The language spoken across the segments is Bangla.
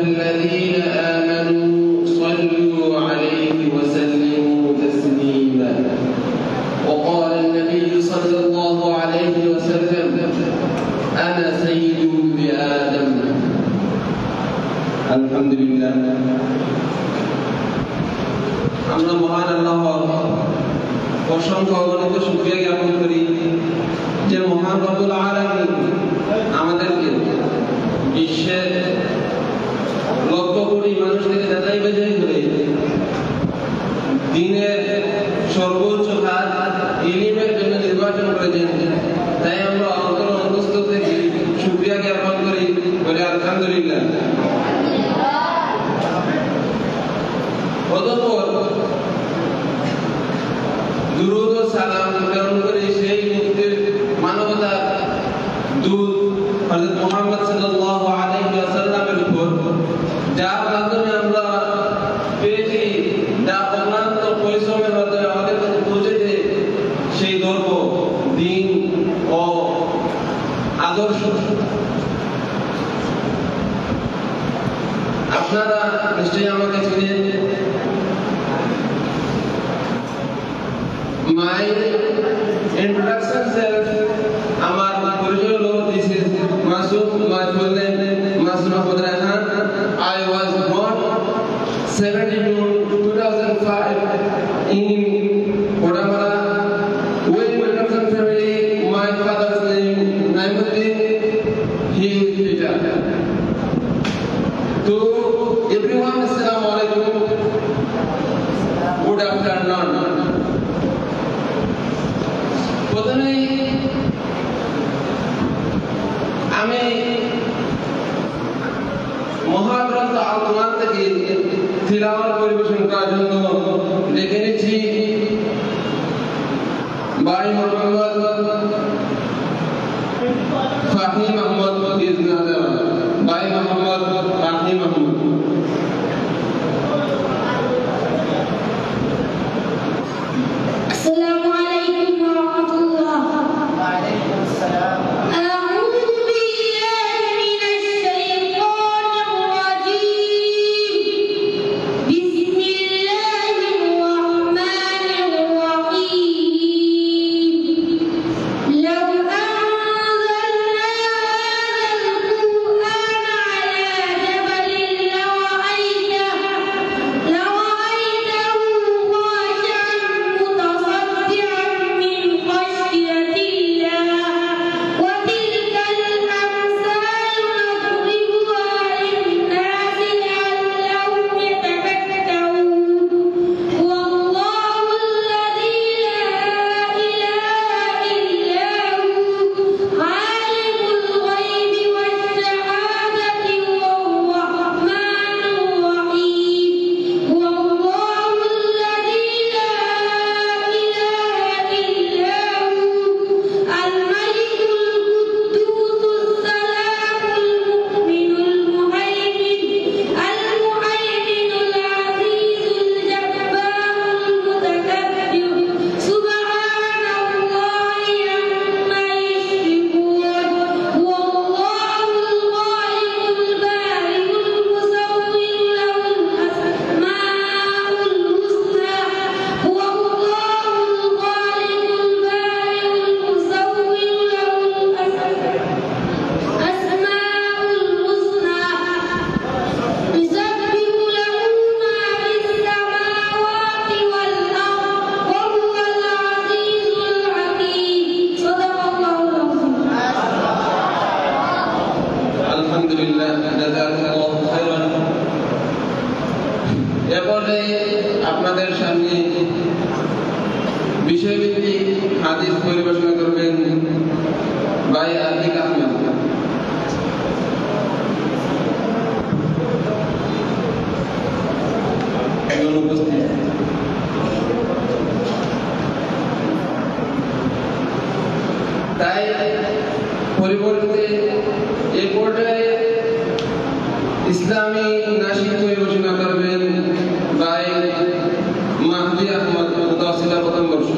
الذين آمنوا صلوا عليه وسلموا تسليما وقال النبي صلى الله عليه وسلم أنا سيد ولد آدم الحمد لله আমরা মহান আল্লাহর অসংখ্য অগণিত শুকরিয়া জ্ঞাপন করি যে মহান রব্বুল আলামিন আমাদেরকে বিশ্বের লক্ষ কোটি মানুষকে যাচাই বাছাই করে দ্বীনের সর্বোচ্চ হাত ইলমের জন্য নির্বাচন করেছেন। তাই আমরা অন্তস্থ থেকে শুকরিয়া জ্ঞাপন করি বলে আলহামদুলিল্লাহ। অতঃপর দুরূদ ও সালাম প্রেরণ করে সেই মুক্তির মানবতার দূত হযরত মুহাম্মদ সাল্লাল্লাহু আলাইহি ওয়াসাল্লামের উপর যার মাধ্যমে আমরা পেয়েছি, যা অক্লান্ত পরিশ্রমের মাধ্যমে আমাদের কাছে পৌঁছেছে সেই ধর্ম, দ্বীন ও আদর্শ। আপনারা নিশ্চয়ই আমাকে চিনেন। My introduction self, আমার পরিচয় হলো this is Masood, my full name Masood Ahmad Raihan. I was born 17 June 2005 in Kodamara, with Williamson family. My father's name Naimuddin, he is Peter. To everyone, Assalamu alaikum, good afternoon. প্রথমেই আমি মহাগ্রন্থ আল কোরআন থেকে তিলাওয়াত পরিবেশন করার জন্য ডেকে নিচ্ছি ভাই মোহাম্মদ ফাহিম আহমদ ইজনাদাবাদ। ভাই মোহাম্মদ ফাহিম আহমদ। السلام عليكم ورحمة الله. وعليكم السلام. أعوذ بالله من الشيطان الرجيم. بسم الله الرحمن الرحيم. لو أنزلنا هذا القرآن على جبل لرأيته خاشعا متصدعا من خشية الله. وتلك الأمثال نضربها للناس لعلهم يتفكرون. والله الذي لا إله إلا هو عالم الغيب والشهادة هو الرحمن الرحيم. والله الذي لا إله إلا هو الملك القدوس السلام المؤمن المهيمن العزيز الجبار المتكبر سبحان الله عما يشركون. هو الله الخالق البارئ المصور له الأسماء الحسنى. هو الله الخالق البارئ المصور له الأسماء الحسنى. يسبح له ما في السماوات والأرض وهو العزيز الحكيم. صدق الله العظيم. আলহামদুলিল্লাহ, জাযাকাল্লাহু খাইরান। এরপরে আপনাদের সামনে বিষয়ভিত্তিক হাদিস পরিবেশন করবেন ভাই আতিক আহমদ। উপস্থিত তাই পরিবর্তে এই পর্যায়ে ইসলামী নাশিদ পরিবেশনা করবেন ভাই মাহদি আহমদ, মুতাওয়াসিলা প্রথম বর্ষ।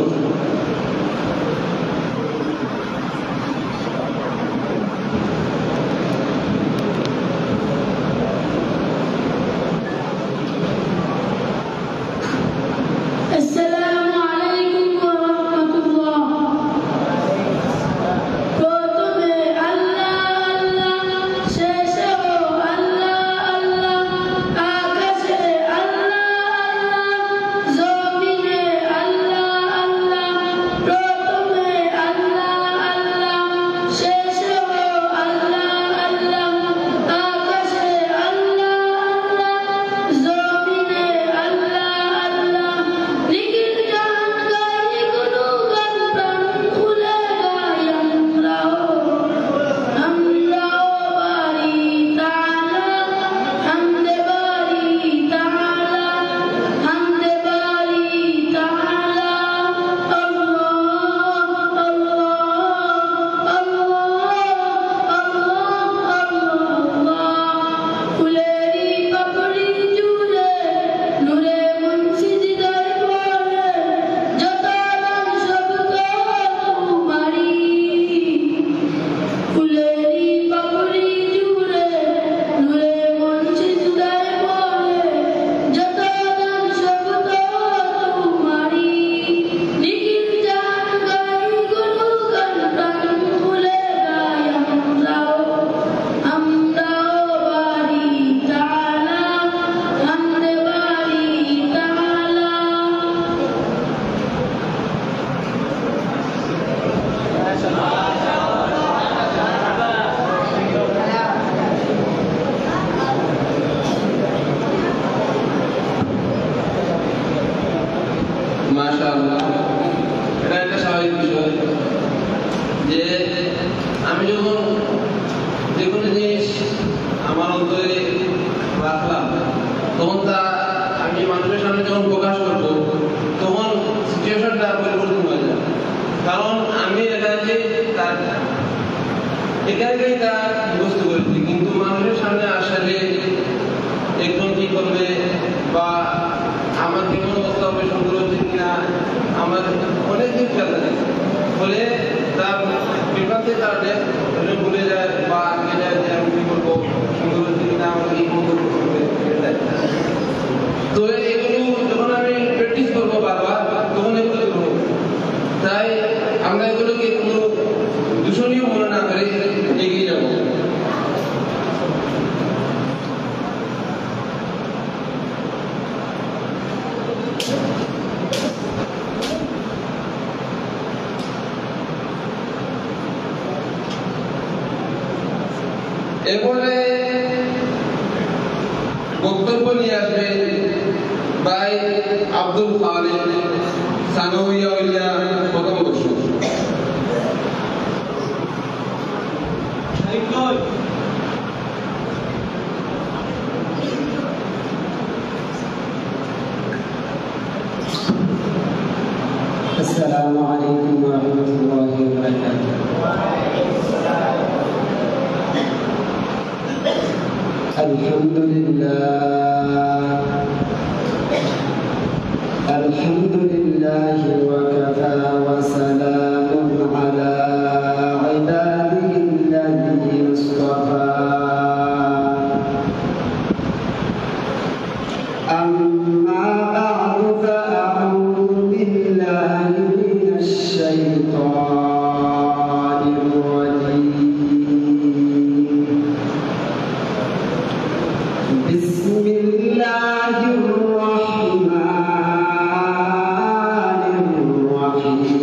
তখন তা আমি মানুষের সামনে যখন প্রকাশ করবো তখন সিচুয়েশনটা পরিবর্তন হয়ে যায়। কারণ আমি এখানে তা মুখস্থ করেছি, কিন্তু মানুষের সামনে আসলে একজন কি করবে বা আমার কেমন অবস্থা হবে, সুন্দর হচ্ছে কিনা, আমার অনেক কিছু খেলা যায়। ফলে তার বিভ্রান্তির কারণে ভুলে যায় বা আগে যায় যে আমি কি করবো, সুন্দর হচ্ছে কিনা, আমাকে কি করবো। তো এগুলো যখন আমি প্র্যাকটিস করবো বারবার তখন এগুলো করবো। তাই আমরা এগুলোকে কোনো দূষণীয় মনে না করে এগিয়ে যাবো। এরপরে বক্তব্য নিয়ে আসবে ভাই আব্দুল খালেক, সানাউইয়া প্রথম বর্ষ। السلام عليكم ورحمة الله وبركاته. الحمد لله وكفى وسلام على عباده الذين اصطفى. أما بعد فأعوذ بالله من الشيطان الرجيم. بسم الله الرحمن الرحيم.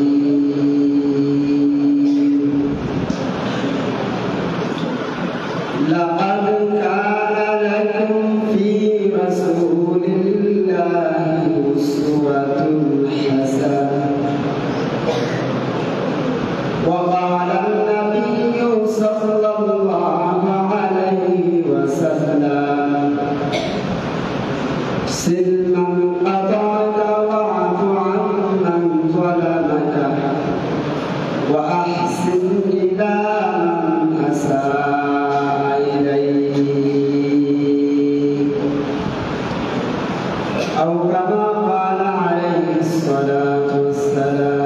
لقد كان لكم في رسول الله أسوة حسنة. وقال النبي صلى الله عليه وسلم: سل من قطعك واعف عمن ظلمك وأحسن إلى من أساء إليك، أو كما قال عليه الصلاة والسلام.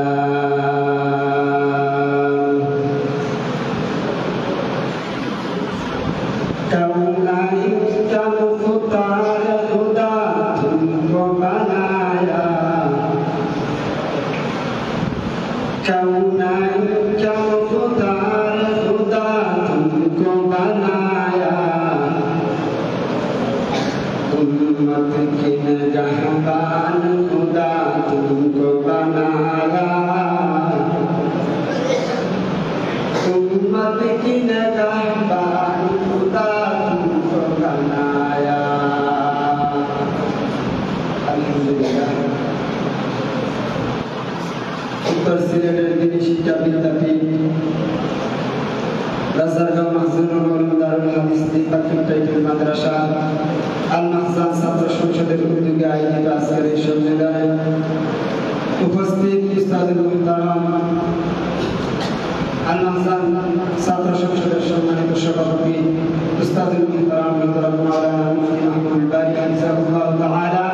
كونئك مختار هداة ومنايا، كونئك مختار هداة ومنايا، أمتك نجحبان هداة ومنايا، أمتك نجحبان هداة ومنايا. আলহামদুলিল্লাহ। উত্তর সিলেটের দিনী শিক্ষা বিদ্যাপীঠ রাজারগাঁও মাহজুরুল উলুম দারুল হাদিস দ্বিপাক্ষিক টাইটেল মাদ্রাসা আল মাহজান ছাত্র সংসদের উদ্যোগে আয়োজিত আজকের এই সম্মেলনে উপস্থিত উস্তাদুল মুহতারাম, আল মাহজান ছাত্র সংসদের সম্মানিত সভাপতি উস্তাদুল মুহতারাম হযরত মাওলানা মুফতি মাহমুদুল বারী হাফিজাহুল্লাহ তাআলা,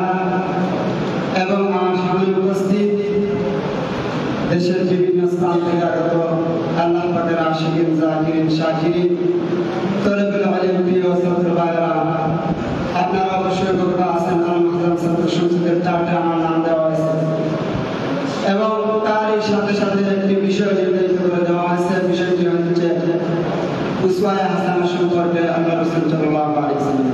এবং আমার সামনে উপস্থিত দেশের বিভিন্ন স্থান থেকে আগত আল্লাহ পাকের আশিকিন, জাকিরিন, শাকিরিন, তলবুল ইলম, প্রিয় ছাত্র ভাইরা, আপনারা অবশ্যই অবগত আছেন আল মাহজান ছাত্র সংসদের চার্টে আমার নাম দেওয়া হয়েছে এবং তারই সাথে সাথে একটি বিষয় নির্ধারিত করে দেওয়া হয়েছে। বিষয়টি হচ্ছে উসওয়ায়ে হাসানাহ সম্পর্কে আল্লাহ রাসূল সাল্লাল্লাহু আলাইহি ওয়াসাল্লাম।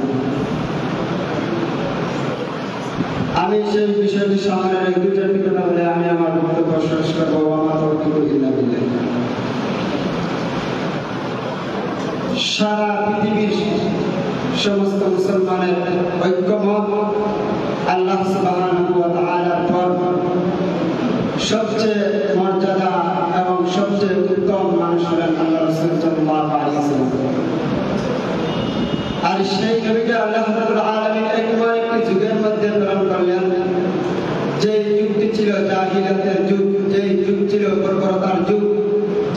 আমি সেই বিষয়টি সামনে রেখে দুইটার কথা বলে আমি আমার বক্তব্য শেষ করবো। আমার তৌফিক ইল্লা বিল্লাহ। সারা পৃথিবীর সমস্ত মুসলমানের ঐক্যমত আল্লাহ সুবহানাহু ওয়া তাআলার পর সবচেয়ে মর্যাদা এবং সবচেয়ে উত্তম মানুষ হলেন আল্লাহ রাসূল সাল্লাল্লাহু আলাইহি ওয়াসাল্লাম। আর সেই নবীকে আল্লাহ রাব্বুল আলামিন একবার একটি তৎপরতার যুগ,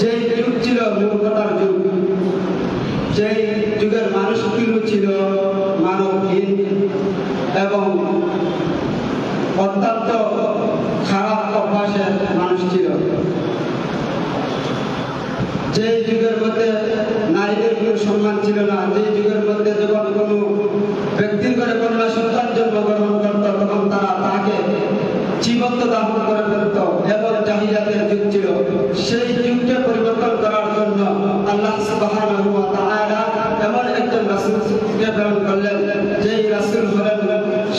যেই যুগ ছিল মূর্খতার যুগ, যেই যুগের মানুষগুলো ছিল মানবহীন এবং অত্যন্ত খারাপ অভ্যাসের মানুষ ছিল, যে যুগের মধ্যে নারীদের কোনো সম্মান ছিল না, যে যুগের মধ্যে যখন কোনো ব্যক্তির করে কন্যা সন্তান জন্মগ্রহণ করত তখন তারা তাকে জীবন্ত দাফন করে ফেলত এবং জাহিলিয়াতের যুগ ছিল। সেই যুগকে পরিবর্তন করার জন্য আল্লাহ সুবহানাহু ওয়া তাআলা এমন একজন রাসূলকে প্রেরণ করলেন, যেই রাসূল হলেন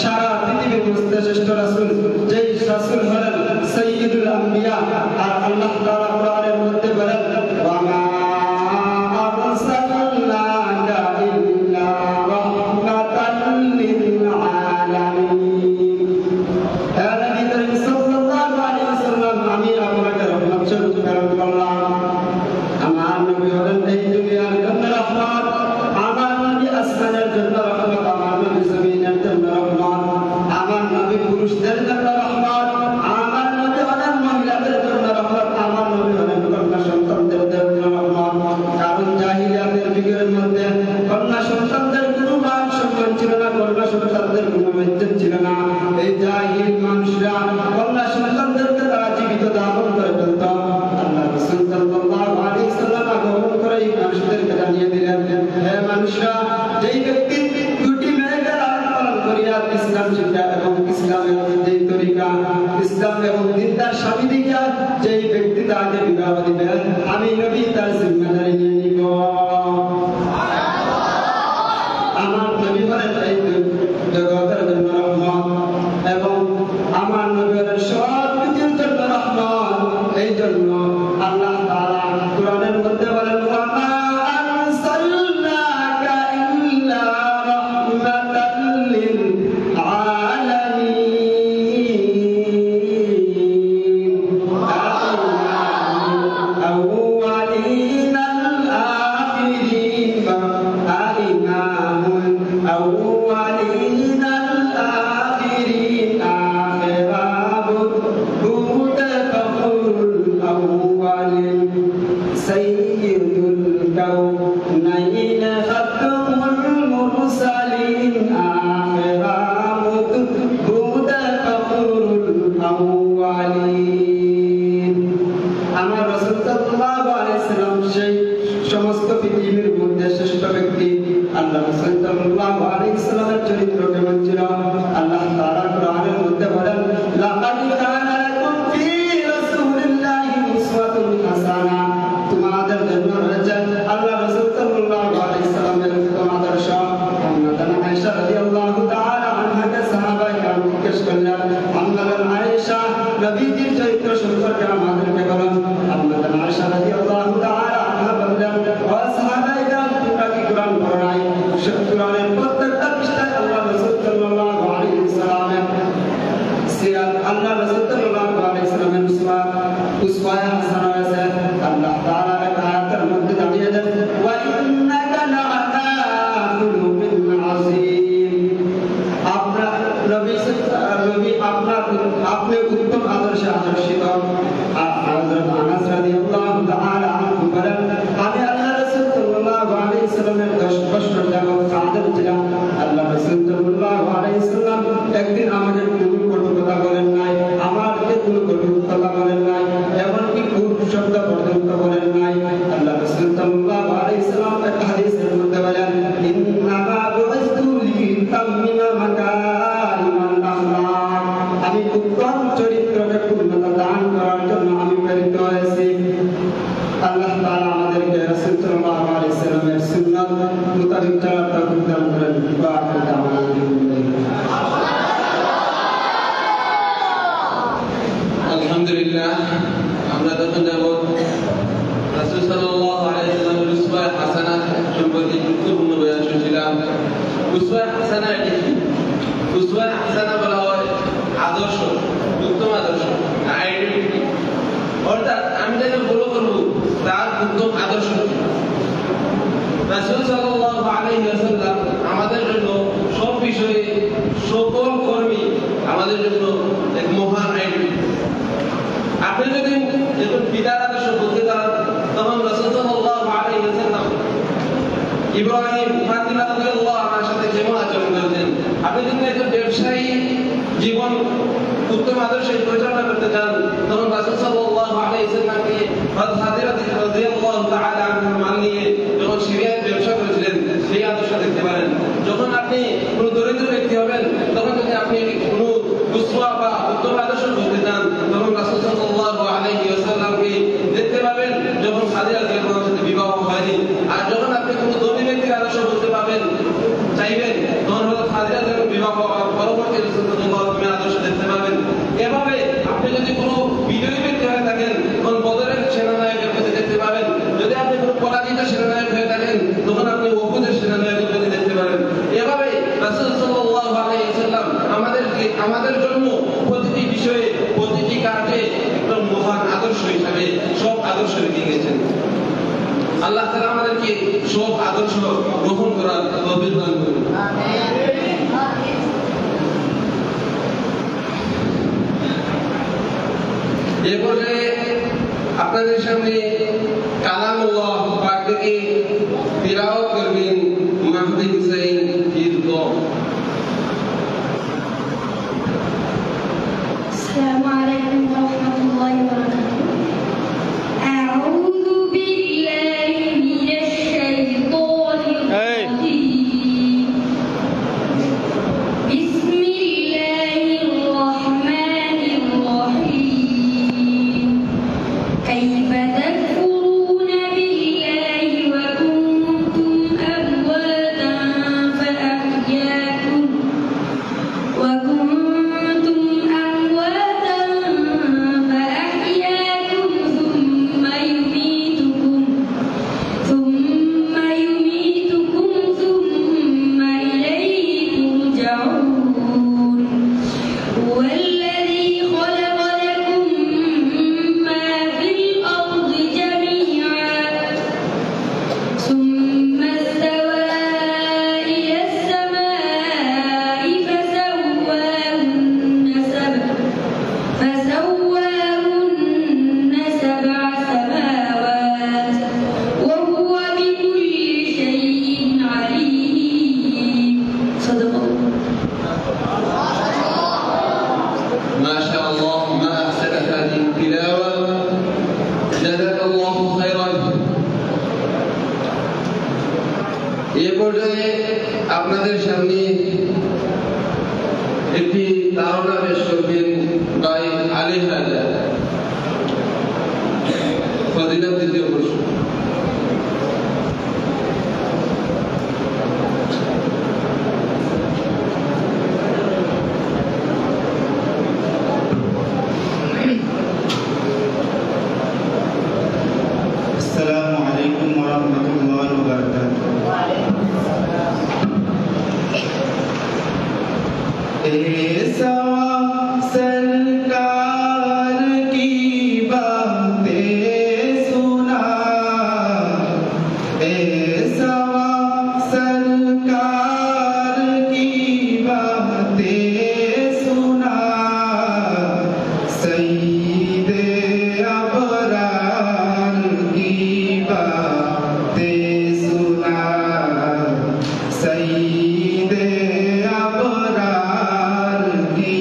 সারা পৃথিবীর মধ্যে শ্রেষ্ঠ রাসূল, যেই রাসূল হলেন সাইয়্যিদুল আম্বিয়া। আর আল্লাহ তাআলা কোরআনের মধ্যে বলেন, ওয়া মা আরসালনাকা ইল্লা রাহমাতাল লিল আলামিন। হে নবী করিম সাল্লাল্লাহু আলাইহি ওয়াসাল্লাম, আমি আপনাকে রহমত স্বরূপ প্রেরণ করলাম। আমার নবী হলেন এই দুনিয়ার জন্য রহমত, আমার নবী আসমানের জন্য রহমত, আমার নবী জমিনের জন্য রহমত, আমার নবী পুরুষদের জন্য রহমত, আমার নবী হলেন মহিলাদের জন্য রহমত, আমার নবী হলেন কন্যা সন্তানদের জন্য রহমত। কারণ জাহিলিয়াতের যুগের মধ্যে কন্যা সন্তানদের কোনো মান সম্মান ছিল না, কন্যা সন্তানদের কোনো ইজ্জত ছিল না। এই জাহিল মানুষরা কন্যা সন্তানদেরকে তারা জীবিত দাফন করে ফেলত। আল্লাহ রাসূল সাল্লাল্লাহু আলাইহি ওয়াসাল্লাম আগমন করে এই মানুষদেরকে জানিয়ে দিলেন, হে মানুষরা, যেই ব্যক্তি দুটি মেয়েকে লালন পালন করিয়া ইসলাম শিক্ষা এবং ইসলামের যেই তরিকা, ইসলাম এবং দিনদার স্বামী দিকে যেই ব্যক্তি তাকে বিবাহ দিবে, আমি নবী তার জিম্মাদারি নিয়ে নিব। আমার নবী হলেন এই জগতের জন্য রহমত এবং আমার নবী হলেন সব কিছুর জন্য রহমত। এই জন্য আল্লাহ তাআলা কোরআনের মধ্যে বলেন, ওয়া মা আরসালনাকা ইল্লা রাহমাতাল লিল আলামিন। আউয়ালিনাল আখিরিন আইমামুল আউয়ালিনাল আখিরিন আখিরাবুল মুতাফাকুল আউয়ালিন সাইয়্যিদুল কাউনাইন খাতমুল মুরসালিন আখিরাবুল মুতাফাকুল আউয়ালিন। আমার রাসূল সাল্লাল্লাহু আলাইহি ওয়াসাল্লাম সেই সমস্ত পৃথিবীর মধ্যে শ্রেষ্ঠ ব্যক্তি। আল্লাহ রাসূল সাল্লাল্লাহু আলাইহি ওয়াসাল্লামের চরিত্র কেমন ছিল? আল্লাহ তাআলা কোরআনের মধ্যে বলেন, লাকাদ কানা লাকুম ফি রাসূলিল্লাহি উসওয়াতুন হাসানা। তোমাদের জন্য রয়েছে আল্লাহ রাসূল সাল্লাল্লাহু আলাইহি ওয়াসাল্লামের উত্তম আদর্শ। আম্মাজান আয়েশা রাদিয়াল্লাহু তাআলা আনহাকে সাহাবায়ে কেরাম জিজ্ঞেস করলেন, আম্মাজান আয়েশা, নবীজির চরিত্র সম্পর্কে আমাদেরকে বলেন। আম্মাজান আয়েশা রাদিয়াল্লাহু তাআলা আনহা বললেন, ও সাহাবায়ে কেরাম, তোমরা কি কোরআন পড়ো নাই? কোরআনের প্রত্যেকটা পৃষ্ঠায় আল্লাহ রাসূল সাল্লাল্লাহু আলাইহি ওয়াসাল্লামের সিরাত, আল্লাহ রাসূল সাল্লাল্লাহু আলাইহি ওয়াসাল্লামের উসওয়ায়ে হাসানা আছে। আল্লাহ তাআলা এক আয়াতের মধ্যে জানিয়ে দেন, ওয়া ইন্নাকা লাআলা খুলুকিন আযীম। আপনার নবী আপনি উত্তম আদর্শে আদর্শিত। হযরত আনাস রাদিয়াল্লাহু তাআলা আনহু বলেন, আমি আল্লাহ রাসূল সাল্লাল্লাহু আলাইহি ওয়াসাল্লামের 10 বছর যাবত খাদেম ছিলাম। আল্লাহ রাসূল সাল্লাল্লাহু আলাইহি ওয়াসাল্লাম একদিন আমাকে কোনো কটু কথা বলেন নাই, আমাকে কোনো কটু কথা বলেন নাই, এমনকি কটু শব্দ পর্যন্ত বলেন নাই। আল্লাহ রাসূল সাল্লাল্লাহু আলাইহি ওয়াসাল্লাম এক হাদিসের মধ্যে বলেন, ইন্নামা বুইসতু লিতাম্মিমা মাকারিমাল আখলাক। আমি উত্তম চরিত্রকে পূর্ণতা দান করার জন্য আমি প্রেরিত হয়েছি। আল্লাহ তাআলা আমাদেরকে রাসূল সাল্লাল্লাহু আলাইহি ওয়াসাল্লামের সুন্নাত মোতাবেক চলার তৌফিক দান করেন। আলহামদুলিল্লাহ, আমরা তখন যাব রাসূল সাল্লাল্লাহু আলাইহি ওয়াসাল্লামের উসওয়া হাসানা সম্পর্কে গুরুত্বপূর্ণ বয়ান শুনছিলাম। উসওয়া হাসানা কি? উসওয়া হাসানা বলা হয় আদর্শ, উত্তম আদর্শ, আইডেন্টিটি। অর্থাৎ আমি যাকে ফলো করব তার উত্তম আদর্শ। রাসূল সাল্লাল্লাহু আলাইহি ওয়াসাল্লাম আমাদের জন্য সব বিষয়ে, সকল কর্মী আমাদের জন্য এক মহান আইডেন্টিটি। আপনি যদি যখন পিতারা বলতে তারা তখন রাসূল সাল্লাল্লাহু আলাইহি ওয়াসাল্লাম ইব্রাহিম ফাতিমা রাদিয়াল্লাহু আনহার সাথে কেমন আচরণ করেছেন। আপনি যদি একজন ব্যবসায়ী জীবন উত্তম আদর্শে পরিচালনা করতে চান তখন রাসূল সাল্লাল্লাহু আলাইহি ওয়াসাল্লামকে হযরত হাদিরা রাদিয়াল্লাহু তাআলা আনহা মান নিয়ে যখন সিরিয়ায় ব্যবসা করেছিলেন সেই আদর্শ দেখতে পারেন। যখন আপনি কোনো দরিদ্র ব্যক্তি হবেন তখন যদি আপনি কোনো উসওয়া বা উত্তম আদর্শ বুঝতে চান তখন রাসূল সাল্লাল্লাহু আলাইহি ওয়াসাল্লামকে দেখতে পাবেন যখন হাদিরা রাদিয়াল্লাহু আনহার সাথে বিবাহ হয়নি। আর যখন আপনি কোনো ধনী ব্যক্তির আদর্শ বুঝতে পাবেন চাইবেন তখন হযরত হাদিরা রাদিয়াল্লাহু বিবাহ হওয়ার পরবর্তী রাসূল সাল্লাল্লাহু আলাইহি ওয়াসাল্লামের আদর্শ দেখতে পাবেন। এভাবে আপনি যদি কোনো বিজয়ী ব্যক্তি হয়ে থাকেন তখন বদরের সেনানায়কের প্রতি দেখতে পাবেন। যদি আপনি কোনো পরাজিত সেনানায়ক হয়ে থাকেন তখন আপনি উহুদের সেনানায়কের প্রতি দেখতে পাবেন। এভাবে রাসূল সাল্লাল্লাহু আলাইহি ওয়াসাল্লাম আমাদের জন্য প্রতিটি বিষয়ে প্রতিটি কাজে একটা মহান আদর্শ হিসাবে সব আদর্শ রেখে গেছেন। আল্লাহ তাআলা আমাদেরকে সব আদর্শ গ্রহণ করার তৌফিক দান করুন। এরপরে আপনাদের সামনে কালামুল্লাহ পাক থেকে তিলাওয়াত করবেন মাহদি হুসাইন হিজব। السلام عليكم ورحمة الله وبركاته. أعوذ بالله من الشيطان الرجيم. بسم الله الرحمن الرحيم. كيف تكفرون بالله وكنتم أمواتا فأحياكم ثم يميتكم ثم إليه ترجعون. هو الذي خلق لكم ما في الأرض جميعا ثم استوى إلى السماء فسواهن سبع سماوات وهو بكل شيء عليم. صدق الله. ما شاء الله ما أحسن هذه التلاوة جزاك الله خيرا। এ পর্যায়ে আপনাদের সামনে একটি ধারণা পেশ করবেন ভাই আলী হায়দার, ফজিলত দ্বিতীয় বর্ষ। السلام عليكم ورحمة الله وبركاته. सरकार की बातें सुना, सरकार की बातें सुना, सईदे अबरार की बातें सुना, सईदे अबरार की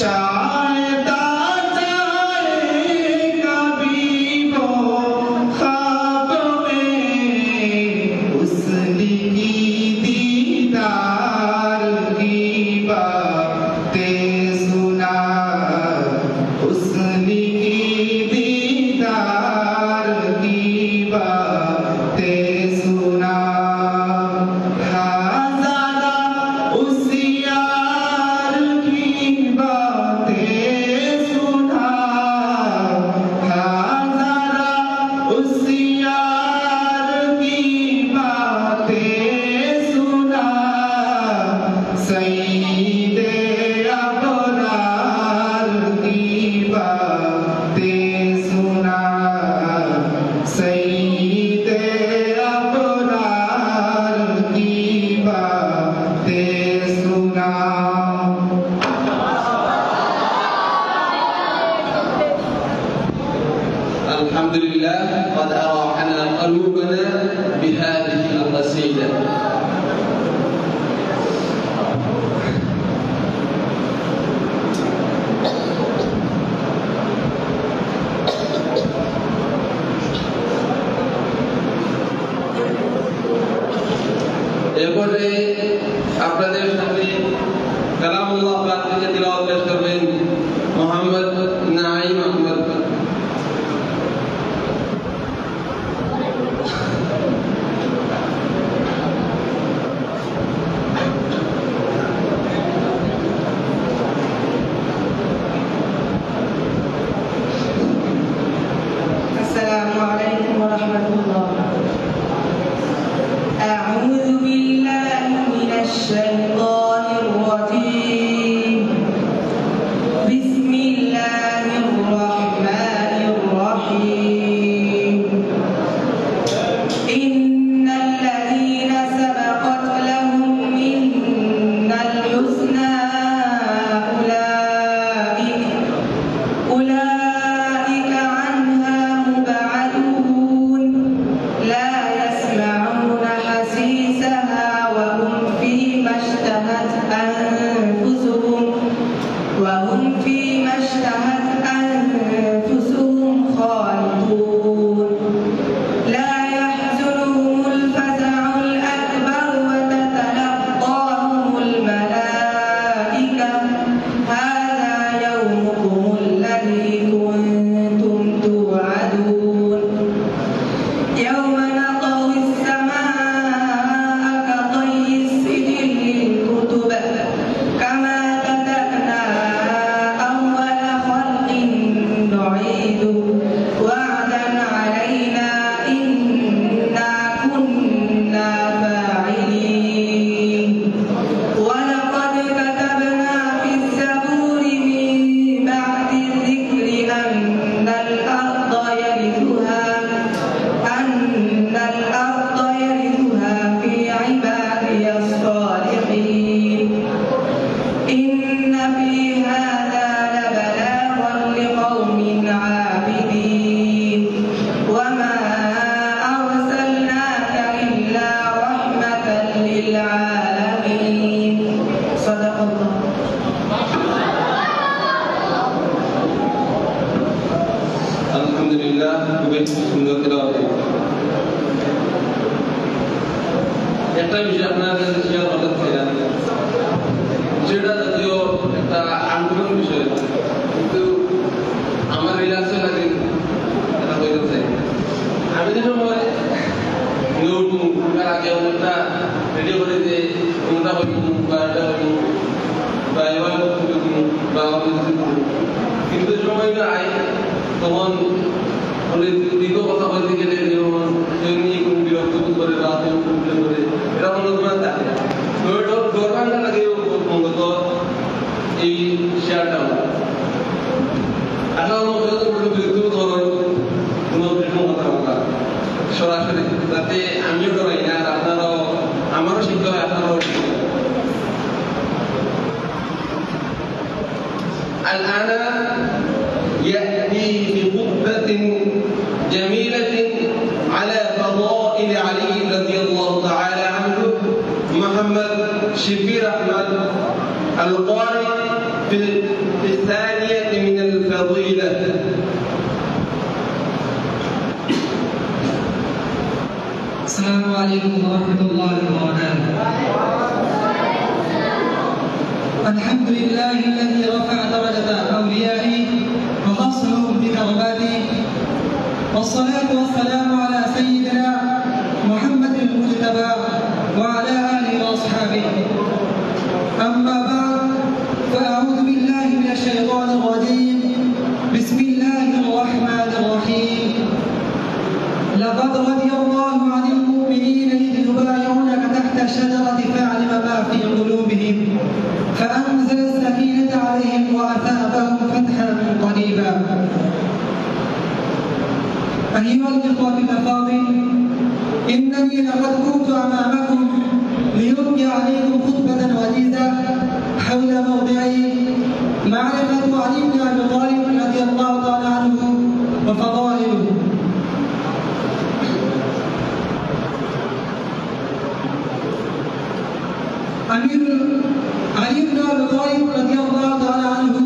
शायद आ जाए कभी वो ख्वाब में उसकी दीदार की बातें सुना, उसकी दीदार की बातें सुना। الحمد لله قد أراحنا قلوبنا بهذه القصيدة. এরপরে আপনাদের সামনে কালামুল্লাহ পাক থেকে তিলাওয়াত পেশ করবেন মোহাম্মদ নাঈম আহমদ। السلام عليكم ورحمة الله. أعوذ بالله من الشيطان الرجيم. بسم الله الرحمن الرحيم. إن الذين سبقت لهم منا الحسنى أولئك عنها مبعدون لا يسمعون حسيسها وهم فيما اشتهت أنفسهم خالدون. لا يحزنهم الفزع الأكبر وتتلقاهم الملائكة هذا يومكم الذي كنتم توعدون. يوم نطوي السماء كطي السجل للكتب كما بدأنا أول خلق نعيده وعدا علينا إنا كنا فاعلين. ولقد كتبنا في الزبور من بعد الذكر أن الأرض يرثها في عبادي الصالحين. إن في هذا لبلاغا لقوم عابدين. وما أرسلناك إلا رحمة للعالمين. صدق الله. আলহামদুলিল্লাহ, খুবই সুন্দর তেলাওয়াত। একটা বিষয় আপনার কাছে শেয়ার করতে চাইলাম, যেটা যদিও একটা আন্দোলন বিষয়, কিন্তু আমার রিল্যাক্সে লাগে এটা বলতে চাই। আমি যে সময় নতুন আগে একটা রেডি করে যে কোনটা হইব বা এটা হইব বা এবার বা কিন্তু সময়টা আয় তখন অনেক দীর্ঘ কথা বলতে গেলে যেমন নিয়ে কোন বিরক্ত করে বা কমপ্লেন করে এটা অনুমান থাকে। দরকারটা লাগে মূলত এই শেয়ারটা আপনার বিরক্ত ধরুন কোনো কথা বলা সরাসরি, যাতে আমিও ডরাই না আর আপনারাও আমারও শিখতে হয় আপনারাও শিখতে হয়। الآن يأتي بخطبة جميلة على فضائل علي رضي الله تعالى عنه محمد شبير أحمد القارئ في السلام عليكم ورحمة الله وبركاته. الحمد لله الذي رفع درجة أوليائه وخصهم بكراماته، والصلاة والسلام على سيدنا محمد المجتبى وعلى آله وأصحابه. أما بعد، فأعوذ بالله من الشيطان الرجيم. بسم الله الرحمن الرحيم. لقد رضي الله عن المؤمنين إذ يبايعونك تحت الشجرة فعلم ما في قلوبهم فأنزل السكينة عليهم وأثابهم فتحا قريبا. أيها الإخوة الأفاضل، إنني لقد كنت أمامكم ليلقي عليكم خطبة وجيزة حول موضوع معرفة علي بن أبي طالب رضي الله تعالى عنه وفضائله. علي بن أبي طالب رضي الله تعالى عنه،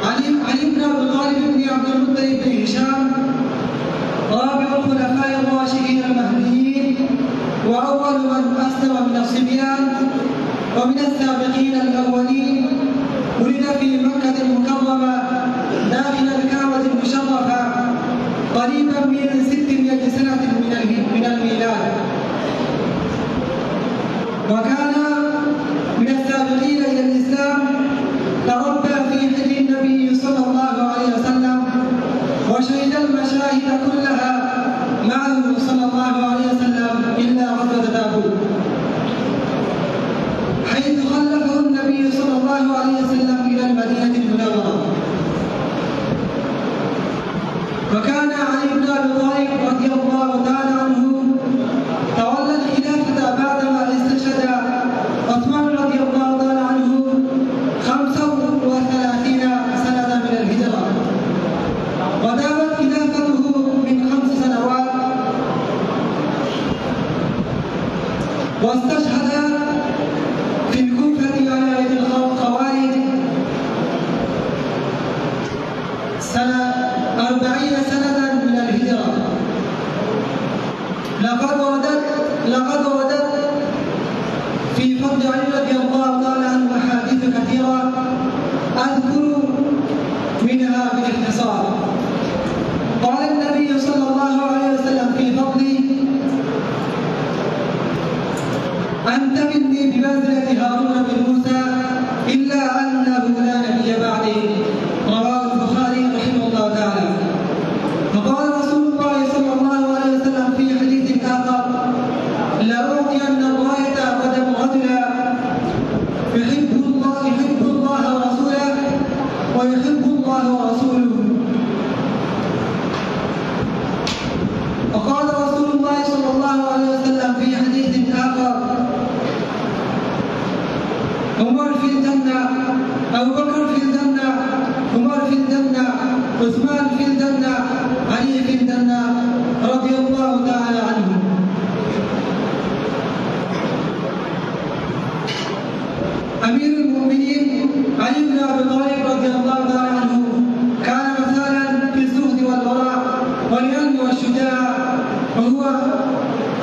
علي بن أبي طالب بن عبد المطلب بن هشام رابع الخلفاء الراشدين المهديين، وأول من أسلم من الصبيان ومن السابقين الأولين. ولد في مكة المكرمة داخل الكعبة المشرفة قريبا من 600 سنة من الميلاد، وكان من السابقين إلى الإسلام. تربى في حجر النبي صلى الله عليه وسلم وشهد المشاهد كلها معه صلى الله عليه وسلم إلا غزوة تبوك، حيث خلفه النبي صلى الله عليه وسلم إلى المدينة المنورة. وكان علي بن أبي طالب رضي الله تعالى عنه تولى الخلافة بعدما استشهد عثمان رضي الله تعالى عنه 35 سنة من الهجرة، ودامت خلافته من 5 سنوات، واستشهد في الكوفة على يد الخوارج سنة 40 سنة من الهجرة. لقد وردت في فضل علي رضي الله تعالى عنه أحاديث كثيرة، أذكر منها باختصار. قال النبي صلى الله عليه وسلم في فضله: أنت مني بمنزلة هارون بن موسى إلا أنه لا نبي بعدي. رواه البخاري رحمه الله تعالى. وقال رسول الله صلى الله عليه وسلم في حديث آخر: لأعطين الراية قدم رجلا يحب الله ورسوله ويحب الله ورسوله. وقال رسول الله صلى الله عليه وسلم في حديث آخر: عمر في الجنة، أبو بكر في الجنة، عمر في الجنة، عثمان في الجنة، علي في الجنة رضي الله تعالى عنهم. أمير المؤمنين علي بن أبي طالب رضي الله تعالى عنه كان مثالا في الزهد والوراء والعلم والشجاعة، وهو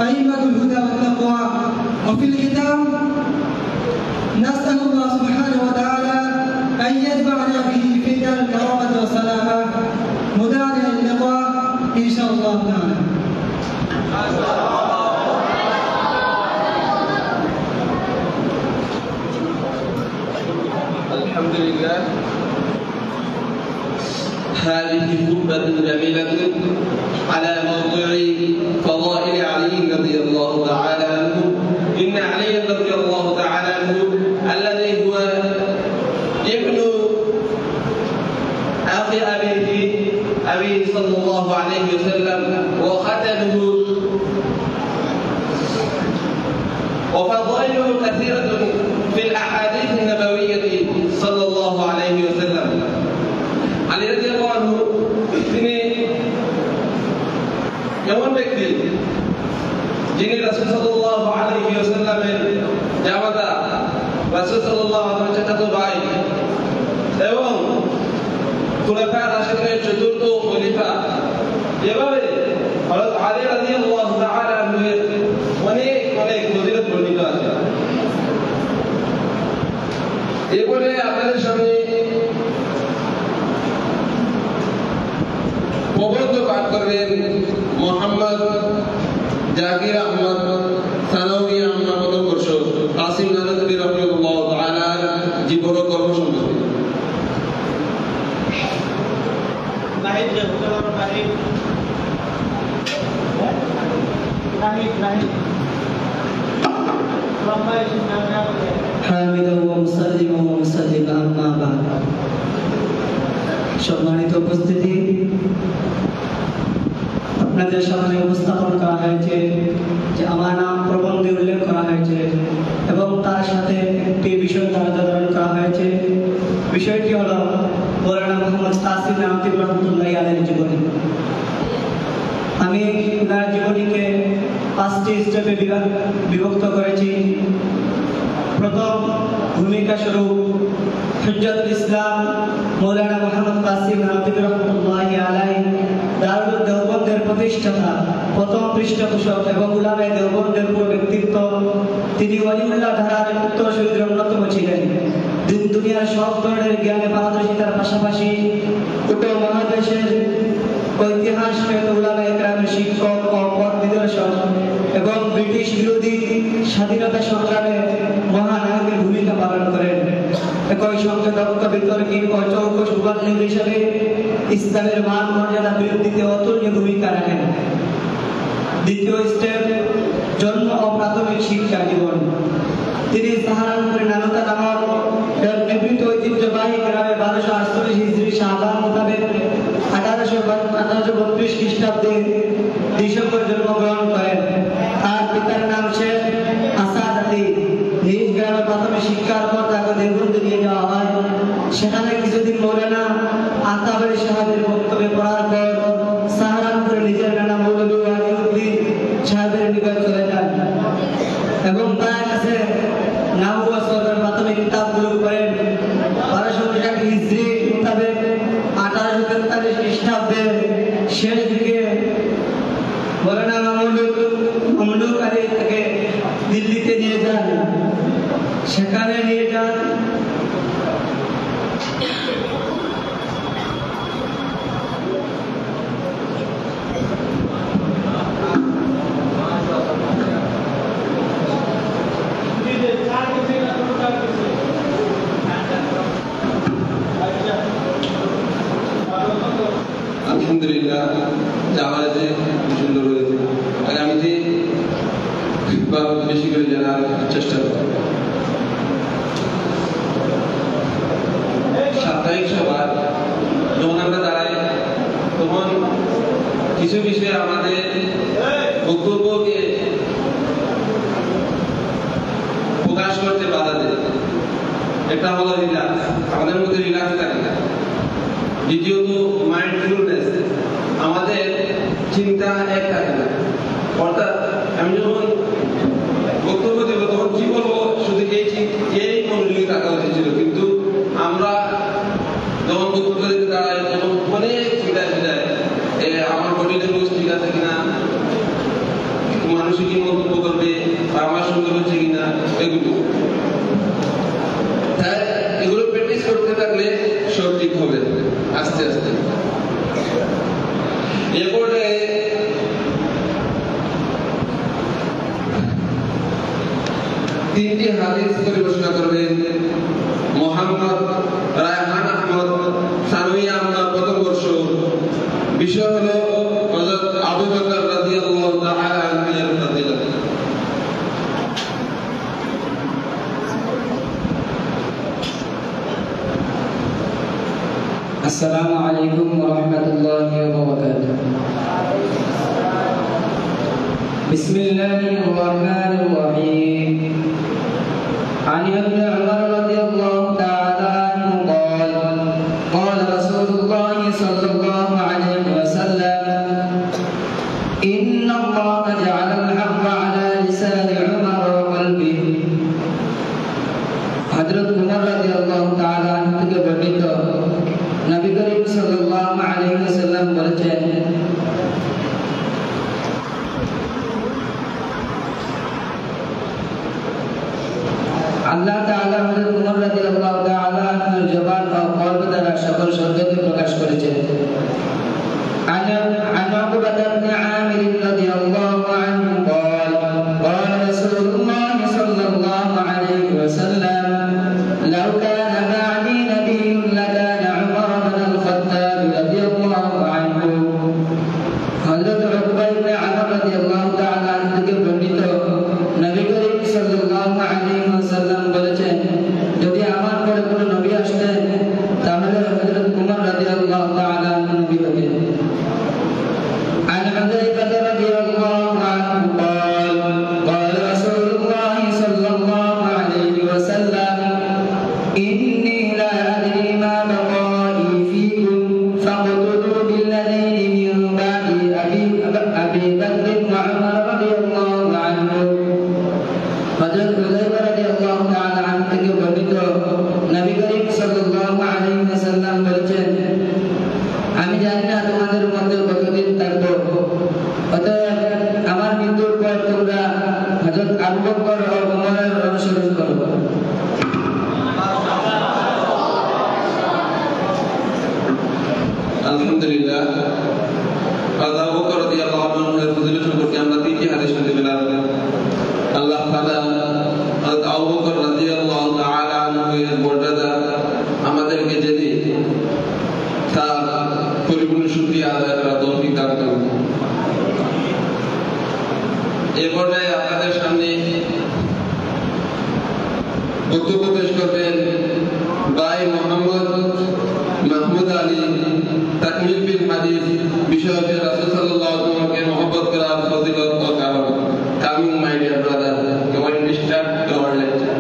أئمة الهدى والتقوى. وفي الختام نسأل الله سبحانه وتعالى أن يجمعنا به في دار الكرامة والسلامة، مدعنا للقاء إن شاء الله تعالى. الحمد لله. هذه خطبة جميلة على موضوع فضائل علي رضي الله تعالى عنه. إن علي رضي الله تعالى عنه الذي هو ابن أخي أبيه صلى الله عليه وسلم وختنه، وفضائله كثيرة في الأحاديث النبوية صلى الله عليه وسلم. علي رضي الله عنه তিনি এমন ব্যক্তি যিনি রাসূল সাল্লাল্লাহু আলাইহি ওয়াসাল্লামের জামাতা, রাসূল সাল্লাল্লাহু আলাইহি ওয়াসাল্লামের চাচাতো ভাই এবং খুলাফায়ে রাশিদিনের চতুর্থ খলিফা। এভাবে এরপরে আপনাদের সামনে প্রবন্ধ পাঠ করবেন মোহাম্মদ জাকির আহমদ সানাউই আহমদ প্রথম বর্ষ কাসিম নানবী রাহিমাহুল্লাহ তাআলার জীবন কর্ম সম্পর্কে। সম্মানিত উপস্থিতি, আপনাদের সামনে উপস্থাপন করা হয়েছে যে আমার নাম প্রবন্ধে উল্লেখ করা হয়েছে এবং তার সাথে একটি বিষয় ধারণ করা হয়েছে। বিষয়টি হলো মৌলানা মোহাম্মদ কাসিম নানবী রহমতুল্লাহি আলাইহির জীবনী। আমি তার জীবনীকে 5টি স্টেপে বিভক্ত করেছি। প্রথম ভূমিকা স্বরূপ হুজ্জাতুল ইসলাম মৌলানা মোহাম্মদ কাসিম নানবী রহমতুল্লাহি আলাইহি দারুল দেওবন্দের প্রতিষ্ঠাতা, প্রথম পৃষ্ঠপোষক এবং উলামায়ে দেওবন্দের পুরো ব্যক্তিত্ব। তিনি ওয়ালিউল্লাহ ধারার উত্তরসূরিদের অন্যতম ছিলেন। দুনিয়ার সব ধরনের জ্ঞানে পারদর্শিতার পাশাপাশি উপমহাদেশের ঐতিহাস উলামায়ে কেরামের শিক্ষক ও পথ নিদর্শক এবং ব্রিটিশ বিরোধী স্বাধীনতা সংগ্রামে মহানায়কের ভূমিকা পালন করেন। একই সঙ্গে দক্ষ বিতর্কী ও চৌকস মুবাল্লিগ হিসেবে ইসলামের মান মর্যাদা বৃদ্ধিতে অতুলনীয় ভূমিকা রাখেন। দ্বিতীয় স্টেপ জন্ম ও প্রাথমিক শিক্ষা জীবন। তিনি সাহারানপুরের নানতা নামক নিবৃত ঐতিহ্যবাহী গ্রামে 1248 হিজরি শাবান মোতাবেক 1832 খ্রিস্টাব্দে ডিসেম্বর জন্মগ্রহণ করেন। তার পিতার নাম শেখ আসাদ আলী। নিজ গ্রামে প্রাথমিক শিক্ষার পর তাকে দেওবন্দে নিয়ে যাওয়া হয়। সেখানে কিছুদিন মৌলানা আতাবের সাহেবের বক্তব্যে পড়ার পর সাহারানপুরে নিজের নানা মৌলভী ওয়ালিউদ্দিন সাহেবের নিকট চলে যান এবং তার কাছে নাহু ও সরফের প্রাথমিক কিতাবগুলো পড়েন। 1260 হিজরি মোতাবেক 1843 খ্রিস্টাব্দের শেষ দিকে মৌলানা মামলুক আলী তাকে দিল্লিতে নিয়ে যান। সেখানে নিয়ে যান আলহামদুলিল্লাহ জামাতে সুন্দর হয়েছে। আগামীতে বেশি করে জানার চেষ্টা করব। সাপ্তাহিক সভা যখন আমরা দাঁড়াই তখন কিছু বিষয়ে আমাদের বক্তব্যকে প্রকাশ করতে বাধা দেয়। একটা হলো রিল্যাক্স, আমাদের মধ্যে রিল্যাক্স থাকে না। দ্বিতীয়ত মাইন্ডফুলনেস, আমাদের চিন্তা এক থাকে না। অর্থাৎ আমি যখন বক্তব্য দেব তখন কি বলবো শুধু এই মনোযোগী থাকা উচিত ছিল, কিন্তু আমরা যখন বক্তব্য দিতে দাঁড়াই তখন অনেক চিন্তা এসে যায়। আমার বডি ল্যাঙ্গুয়েজ ঠিক আছে কিনা, মানুষ কি মন্তব্য করবে, আমার সুন্দর হচ্ছে কিনা, এগুলো তাই এগুলো প্র্যাকটিস করতে থাকলে সব ঠিক হবে আস্তে আস্তে। এরপরে তিনটি হাদিস পরিবেশনা করবেন মোহাম্মদ রায়হান আহমদ সানাউই আহমদ প্রথম বর্ষ। বিষয় হলো হযরত আবু বকর রাদিয়াল্লাহু তাআলা আনহু এর ফজিলত। আসসালামু আলাইকুম ওয়া রাহমাতুল্লাহি ওয়া বারাকাতুহু। বিসমিল্লাহির রহমানির রহিম। عن ابن عمر رضي الله تعالى عنه قال قال رسول الله صلى الله عليه وسلم إن الله جعل الحق على لسان عمر وقلبه। حضرت عمر رضي الله تعالى عنه থেকে বর্ণিত নবী করিম সাল্লাল্লাহু আলাইহি ওয়াসাল্লাম বলেছেন, আল্লাহ তাআলা হযরত উমর রাদিয়াল্লাহু لو كان بعدي نبي لكان عمر بن الخطاب رضي الله عنه حضرت عقبة بن عمر رضي الله تعالى عنه থেকে বর্ণিত নবী করিম সাল্লাল্লাহু আলাইহি ওয়াসাল্লাম বলেছেন যদি আমার পরে কোনো নবী আসতেন তাহলে হযরত উমর রাদিয়াল্লাহু তাআলা আনহু নবী হতেন عن حذيفة رضي الله عنه قال قال رسول الله صلى الله عليه وسلم إني لا أدري ما بقائي فيكم فاقتلوا بالذين من بعد أبي بكر وعمر رضي الله عنه حضرت حذيفة رضي الله تعالى عنه থেকে বর্ণিত নবী করিম সাল্লাল্লাহু আলাইহি ওয়াসাল্লাম বলেছেন আমি জানি না তোমাদের মধ্যে কতদিন থাকবো অতএব আমার মৃত্যুর পর তোমরা হযরত আবু বকর ও ওমরের অনুসরণ করো আলহামদুলিল্লাহ আবু বকর রাদিয়াল্লাহু আনহু এর ফজিলত সম্পর্কে আমরা তিনটি হাদিস শুনতে পেলাম আল্লাহ তাআলা হযরত আবু বকর রাদিয়াল্লাহু তাআলা আনহু এর মর্যাদা আমাদেরকে জেনে তার পরিপূর্ণ শুকরিয়া আদায় করার তৌফিক দান করুন। এই পর্যায়ে আপনাদের সামনে বক্তব্য পেশ করবেন ভাই মোহাম্মদ মাহমুদ আলী তাকমিল বিল হাদিস বিষয়ক রাসূল সাল্লাল্লাহু আলাইহি ওয়াসাল্লামকে মহব্বত করার ফজিলত ও কারণ। Coming my dear brother, when we start our lecture.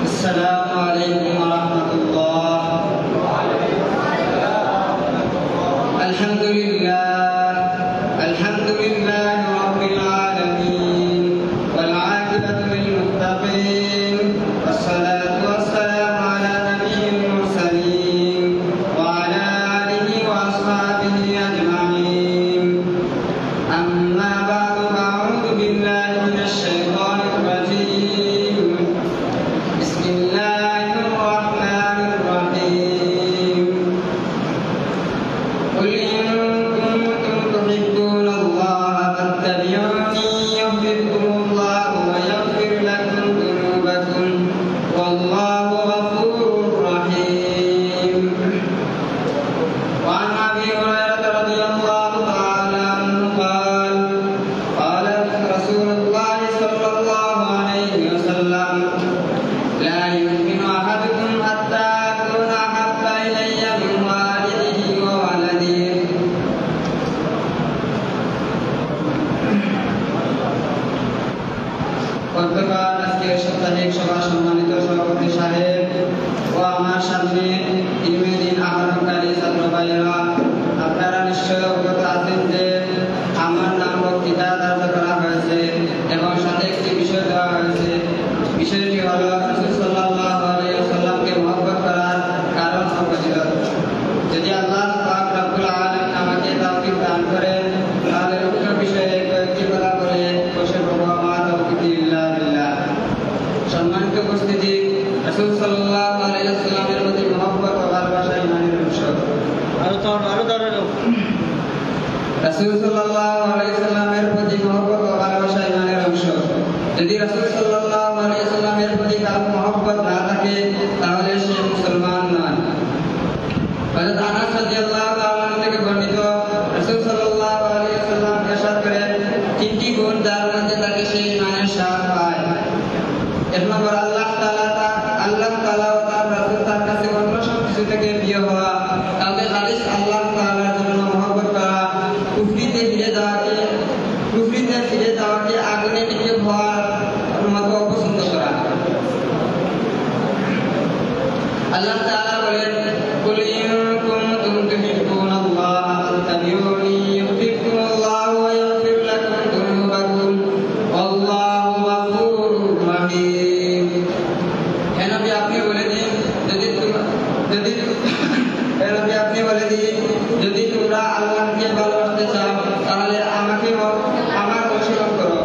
السلام عليكم ورحمة الله. الحمد لله رب العالمين والعاقبة للمتقين والصلاة والسلام على نبي المرسلين وعلى آله وأصحابه أجمعين. أما بعد فأعوذ بالله من الشيطان الرجيم. بسم الله الرحمن الرحيم. قل إن كنتم تحبون الله فاتبعوني يحببكم الله ويغفر لكم ذنوبكم والله غفور رحيم. وعن أبي هريرة رضي الله تعالى عنه قال قال رسول الله صلى الله عليه وسلم لا يؤمن أحدكم حتى أكون أحب إلي من والده وولده. গতকাল আজকের সাপ্তাহিক সভা সম্মানিত সভাপতি সাহেব ও আমার সামনে ইলমে দ্বীন আহরণকারী ছাত্র ভাইয়েরা, আপনারা নিশ্চয় অবগত আছেন যে আমার নাম বক্তৃতা ধার্য করা হয়েছে এবং সাথে একটি বিষয় দেওয়া হয়েছে। বিষয়টি হল রাসূল সাল্লাল্লাহু আলাইহি ওয়াসাল্লামকে মহব্বত করার কারণ ও ফজিলত। যদি আল্লাহ পাক রব্বুল আলামিন আমাকে তৌফিক দান করেন তাহলে উক্ত বিষয়ে কয়েকটি কথা বলে বসে পড়ব। আমার তৌফিক ইল্লা বিল্লাহ। সম্মানিত উপস্থিতি, রাসূল সাল্লাল্লাহু আলাইহি ওয়াসাল্লামের প্রতি মহব্বত ও ভালোবাসা ইমানের অংশ। রাসূল সাল্লাল্লাহু আলাইহি ওয়াসাল্লামের প্রতি মহব্বত ও ভালোবাসা ইমানের অংশ। যদি রাসূল সাল্লাল্লাহু আলাইহি ওয়াসাল্লামের প্রতি কারো মহব্বত না থাকে তাহলে সে মুসলমান নয়। হযরত আনাস রাদিয়াল্লাহু তাআলা থেকে বর্ণিত, রাসূল সাল্লাল্লাহু আলাইহি ওয়াসাল্লাম ইরশাদ করেন, তিনটি গুণ যার মধ্যে থাকে সে ইমানের স্বাদ পায়। এক নম্বর আল্লাহ তাআলা ও তার রাসূল তার কাছে অন্য সব কিছু থেকে প্রিয় হওয়া। তাদের খালিস আল্লাহ তাআলার জন্য মহব্বত করা। কুফরিতে ফিরে যাওয়াকে আগুনে নিক্ষেপ হওয়ার মতো অপছন্দ করা। আল্লাহ তাআলা বলেন, কুল ইন কুনতুম তুহিব্বুনাল্লাহ ফাত্তাবিউনি ইউহিব্বুকুমুল্লাহু ওয়া ইয়াগফির লাকুম যুনুবাকুম ওয়াল্লাহু গফুরুর রহিম। হে নবী, আপনি বলে দিন যদি তোমরা আল্লাহকে ভালোবাসতে চাও তাহলে আমার অনুসরণ করো।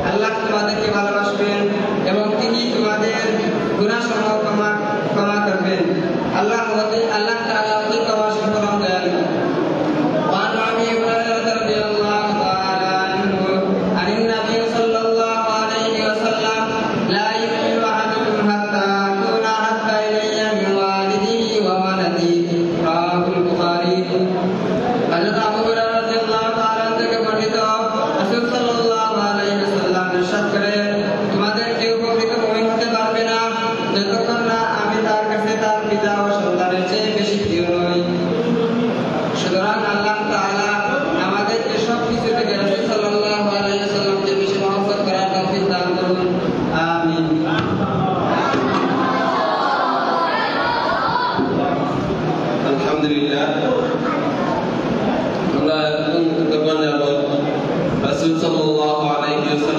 আল্লাহ তোমাদেরকে ভালোবাসবেন এবং তিনি তোমাদের গুনাহসমূহ ক্ষমা করবেন। আল্লাহ তাআলা অতি ক্ষমা সুপরম দয়ালু। وعن أبي هريرة رضي الله تعالى عنه عن النبي صلى الله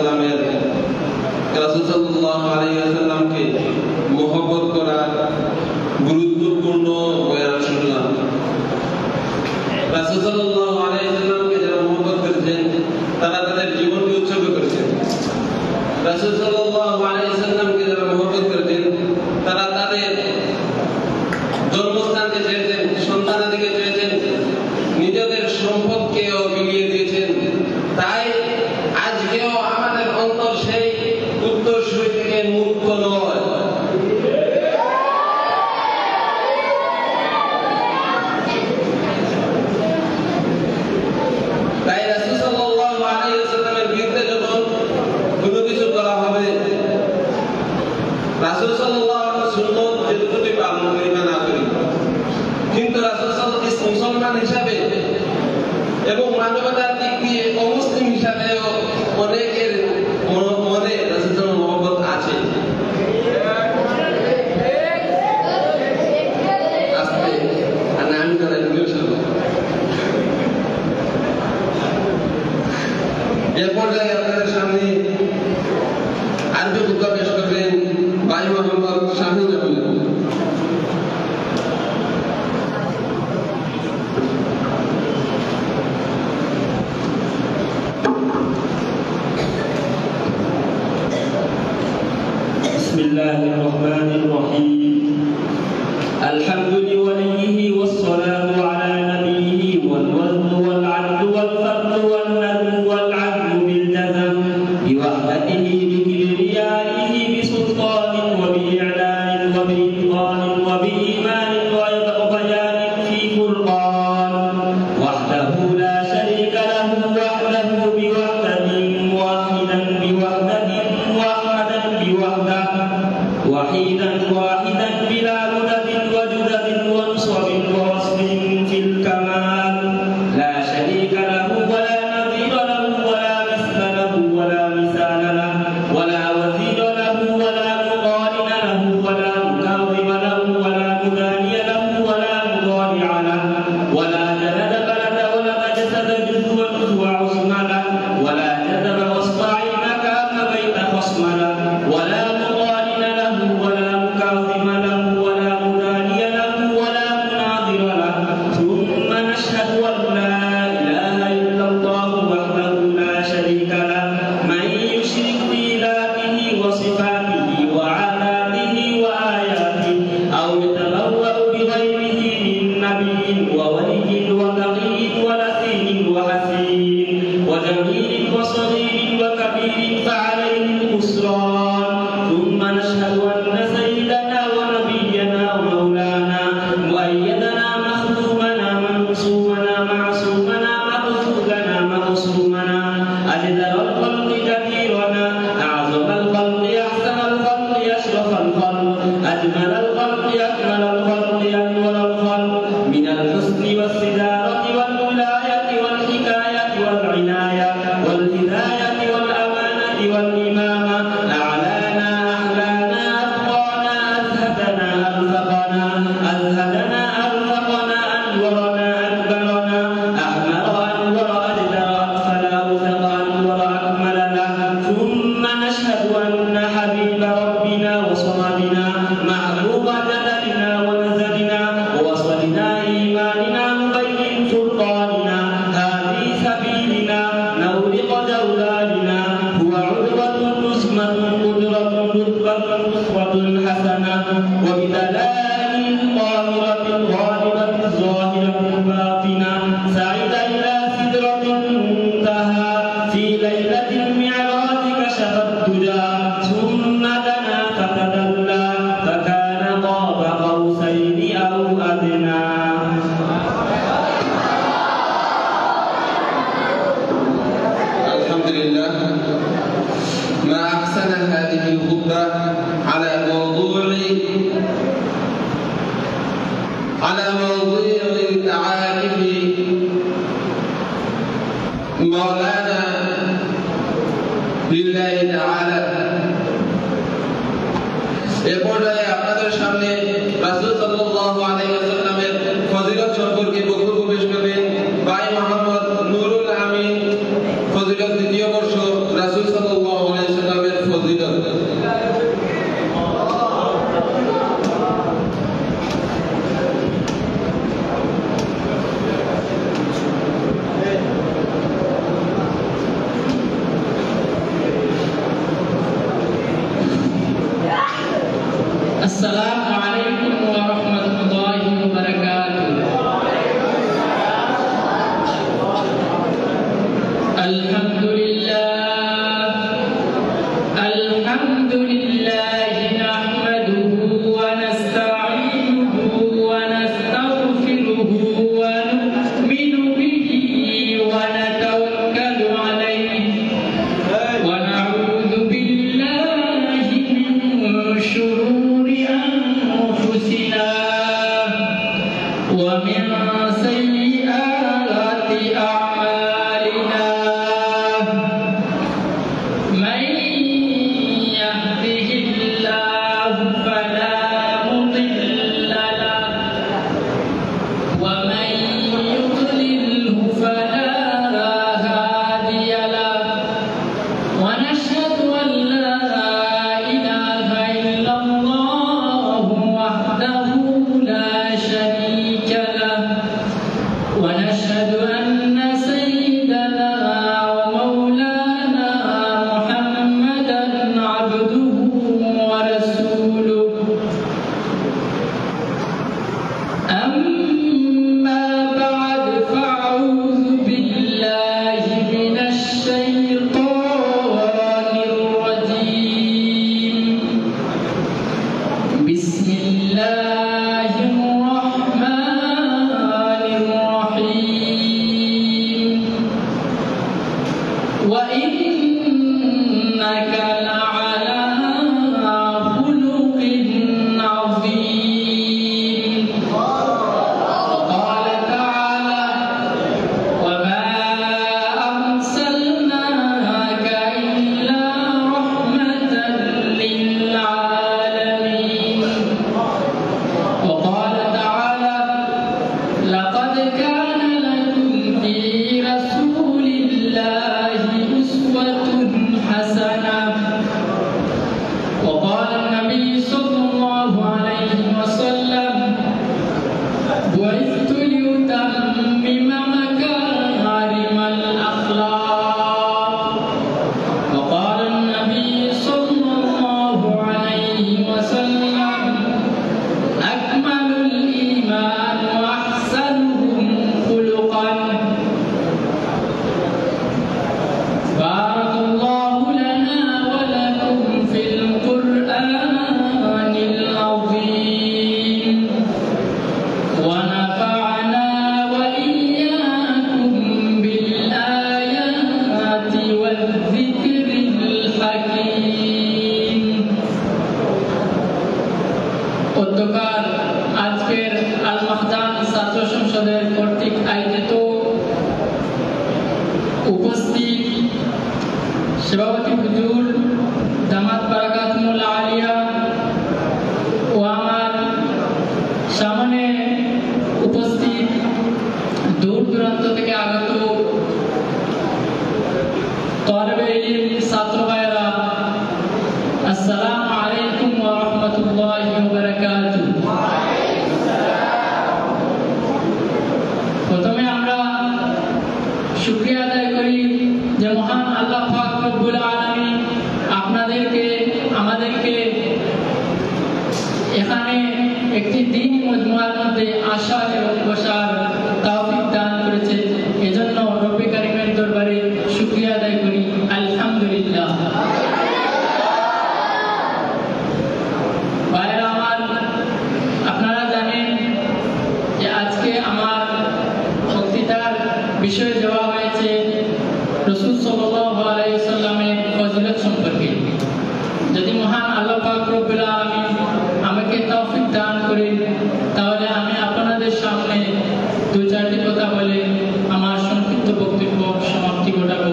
ওয়াসাল্লামের রাসূল সাল্লাল্লাহু আলাইহি ওয়াসাল্লামকে মহব্বত করার গুরুত্বপূর্ণ বয়ান শুনলাম। রাসূল সাল্লাল্লাহু আলাইহি ওয়াসাল্লামকে যারা মহব্বত করেছেন তারা তাদের জীবনকে উৎসর্গ করেছেন। রাসূল সাল্লাল্লাহু আলাইহি ওয়াসাল্লামকে যারা মহব্বত করেছেন তারা তাদের জন্মস্থানকে ছেড়েছেন, সন্তানাদিকে ছেড়েছেন, নিজেদের সম্পদকেও বিলিয়ে দিয়েছেন। তাই আজকেও আমাদের অন্তর সেই উত্তরসূরি থেকে মুক্ত নয়। তাই রাসূল সাল্লাল্লাহু আলাইহি ওয়াসাল্লামের বিরুদ্ধে যখন কোনো কিছু করা হবে, রাসূল সাল্লাল্লাহু আলাইহি ওয়াসাল্লাম যেটুকুই পালন করি বা না করি, কিন্তু রাসূল সাল্লাল্লাহু আলাইহি ওয়াসাল্লাম মুসলমান হিসাবে এবং মানবতার দিক দিয়ে অমুসলিম হিসাবেও অনেকের মনে রাসূল সাল্লাল্লাহু মহব্বত আছে। আস্তে আর আমি তারা এর পর্যায়ে আপনাদের সামনে আরবি খুতবা পেশ করবেন ভাই মোহাম্মদ শাহিদ আহমেদ। بسم الله الرحمن الرحيم. الحمد لوليه والصلاة على نبيه والوزن والعدل والفضل والندل والعدل بالجزم بوحدته بكبريائه بسلطان وبإعلان وبإتقان وبإيمان وبيان في فرقان وحده لا شريك له وحده بوحدة واحدا بوحدة واحدا بوحدة وحيدا واحدا بلا مدد وجدد وانصب ووصف في الكمال لا شريك له ولا نظير له ولا مثل له ولا مثال له ولا وزير له ولا مقارن له ولا مكاظم له ولا مداني له ولا مضارع له ولا جلد بلد ولا جسد جزء وجزء عصم له ولا جذب واصطع مكان بيت خصم له ولا مقارن له ولا مكاظم له ولا مداني له ولا مناظر له ثم نشهد أن لا إله إلا الله وحده لا شريك له من يشرك في ذاته وصفاته وعاداته وآياته أو يتبوأ بغيره من نبي وولي وتقي ونسيم وحسين وجميل وصغير وكبير فعليه الخسران ثم نشهد أن سيدنا ونبينا ومولانا مؤيدنا مخدومنا منصومنا معصومنا مقصودنا مقصومنا أجدر الخلق كثيرنا أعظم الخلق أحسن الخلق أشرف الخلق أجمل الخلق أكمل الخلق أنور الخلق من الحسن والصدارة والولاية والحكاية والعناية والهداية والأمانة والإمامة أعلانا أحلانا أتقانا أزهدنا أرفقنا أزهدنا أرفقنا أنورنا أكبرنا أحمر أنور أجدر أقفل أوثق أنور أكمل له ثم نشهد أن حبيب ربنا وصمدنا محبوب جدلنا ونزلنا ووصلنا إيماننا مبين فرقاننا هذه سبيلنا نورق جولاننا هو عذرة نسمة قدرة رتبة أسوة حسنة وبدلائل الطاهرة الغالبة الظاهرة الباطنة سعد إلى سدرة منتهى في ليلة المعراج كشف الدجى ثم دنا فتدلى فكان قاب قوسين أو أدنى. الحمد لله. ما أحسن هذه الخطبة على موضوع تعارف مولانا لله تعالى। এ পর্যায়ে আপনাদের সামনে রাসূল সাল্লাল্লাহু আলাইহি ওয়াসাল্লামের ফজিলত সম্পর্কে বক্তব্য পেশ করবেন ভাই মোহাম্মদ নুরুল আমিন, ফজিলত দ্বিতীয় বর্ষ, রাসূল সাল্লাল্লাহু সভাপতি হুজুর দামাত বারাকাতুল আলিয়া ও আমার সামনে উপস্থিত দূর দূরান্ত থেকে আগত তলবে ইলম ছাত্র ভাইরা, আসসালামু আলাইকুম ওয়া রাহমাতুল্লাহি ওয়া বারাকাতুহু। প্রথমে আমরা শুকরিয়া আদায় করি যে মহান আল্লাহ পাক রব্বুল আলামিন আপনাদেরকে আমাদেরকে এখানে একটি দিন মজমুয়ার মধ্যে আসা এবং বসার তৌফিক দান করেছে। এজন্য রব্বে কারীমের দরবারে শুকরিয়া আদায় করি, আলহামদুলিল্লাহ। ভাইরা আমার, আপনারা জানেন যে আজকে আমার বক্তৃতার বিষয় দেওয়া হয়েছে রাসূল সাল্লাল্লাহু আলাইহি ওয়াসাল্লামের ফজিলত সম্পর্কে। যদি মহান আল্লাহ পাক রব্বুল আলামিন আমাকে তৌফিক দান করেন, তাহলে আমি আপনাদের সামনে দু চারটি কথা বলে আমার সংক্ষিপ্ত বক্তব্য সমাপ্তি ঘটাবো।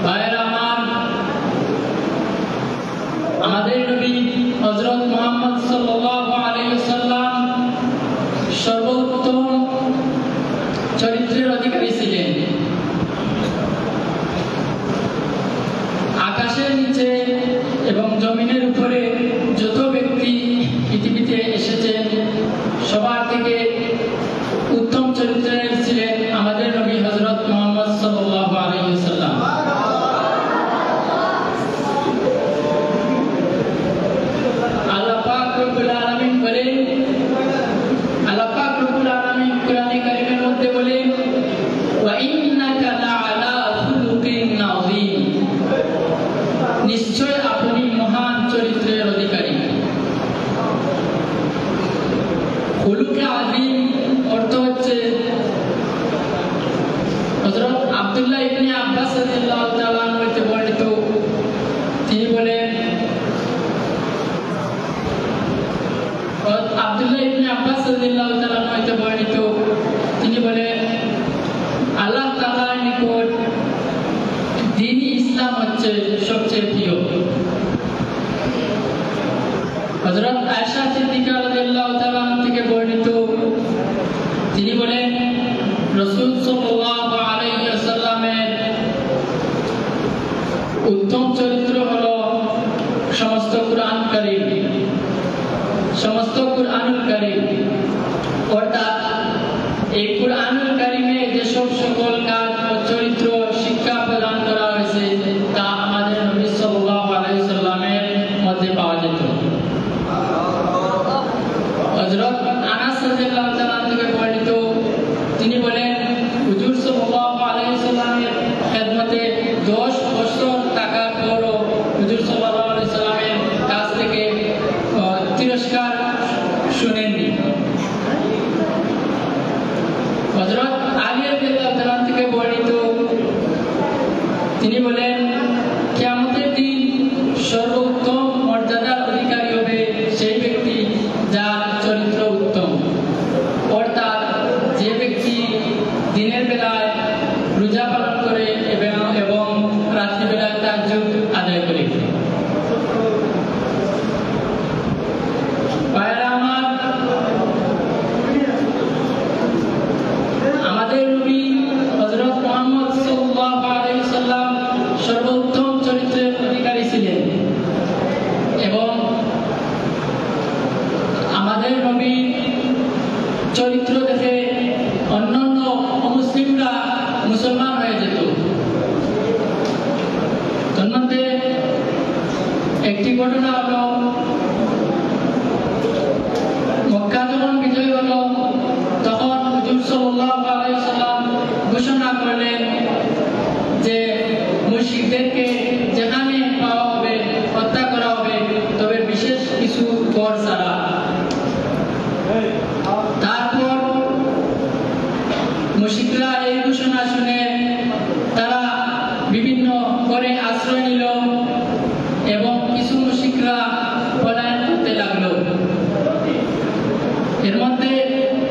ভাইরা আমার, আমাদের নবী হযরত মুহাম্মদ সাল্লাল্লাহু আলাইহি ওয়াসাল্লাম সর্বোত্তম চরিত্রের অধিকারী ছিলেন। আকাশের নিচে এবং জমিনের উপরে যত ব্যক্তি পৃথিবীতে এসেছেন, সবার থেকে উত্তম চরিত্রের ছিলেন আমাদের নবী হযরত মুহাম্মদ সাল্লাল্লাহু আলাইহি ওয়াসাল্লাম। আল্লাহ পাক রব্বুল আলামিন বলেন, আল্লাহ পাক রব্বুল আলামিন কোরআনে কারীমের মধ্যে বলেন, ওয়া ইন্নাকা লাআলা খুলুকিন আযীম, নিশ্চয় আপনি মহান চরিত্রের অধিকারী। খুলুকে আযীম অর্থ হচ্ছে, হযরত আব্দুল্লাহ ইবনে আব্বাস রাদিয়াল্লাহু তাআলা আনহু হতে বর্ণিত, তিনি বলেন, আব্দুল্লাহ ইবনে আব্বাস রাদিয়াল্লাহু তাআলা আনহু হতে বর্ণিত, তিনি বলেন, আল্লাহ তাআলার নিকট দ্বীন-ই ইসলাম হচ্ছে সবচেয়ে প্রিয়। হযরত আয়েশা সিদ্দিকা রাদিয়াল্লাহু তাআলা আনহা থেকে বর্ণিত, তিনি বলেন, রাসূল সাল্লাল্লাহু আলাইহি ওয়াসাল্লামের উত্তম চরিত্র হলো সমস্ত কুরআন কারীম, সমস্ত কুরআনুল কারীম, অর্থাৎ এই কুরআনুল কারীমে যেসব সকল কাজ ও চরিত্র শিক্ষা প্রদান করা হয়েছে, তা আমাদের নবী সাল্লাল্লাহু আলাইহি ওয়াসাল্লামের মধ্যে পাওয়া যেত। হযরত আনাস রাদিয়াল্লাহু তাআলা থেকে বর্ণিত, তিনি বলেন, হুজুর সাল্লাল্লাহু আলাইহি ওয়াসাল্লামের খেদমতে 10 বছর থাকার পরও তিনি বলেন, কিয়ামতের দিন সর্বোত্তম মর্যাদার অধিকারী হবে সেই ব্যক্তি যার চরিত্র উত্তম, অর্থাৎ যে ব্যক্তি দিনের বেলায় রোজা পালন করে এবং রাত্রিবেলায় তাহাজ্জুদ আদায় করে। আমাদের নবী হযরত মুহাম্মদ সাল্লাল্লাহু আলাইহি ওয়াসাল্লাম সর্বোত্তম চরিত্রের অধিকারী ছিলেন এবং আমাদের নবী চরিত্র দেখে অন্যান্য অমুসলিমরা মুসলমান হয়ে যেত। তন্মধ্যে একটি ঘটনা হলো, মক্কা যখন বিজয় হলো তখন হুজুর সাল্লাল্লাহু আলাইহি ওয়াসাল্লাম ঘোষণা করলেন যে মুশরিকদেরকে যেখানে পাওয়া হবে হত্যা করা হবে, তবে বিশেষ কিছু কর ছাড়া। তারপর মুশরিকরা এই ঘোষণা শুনে তারা বিভিন্ন করে আশ্রয় নিল এবং কিছু মুশরিকরা পলায়ন করতে লাগলো। এর মধ্যে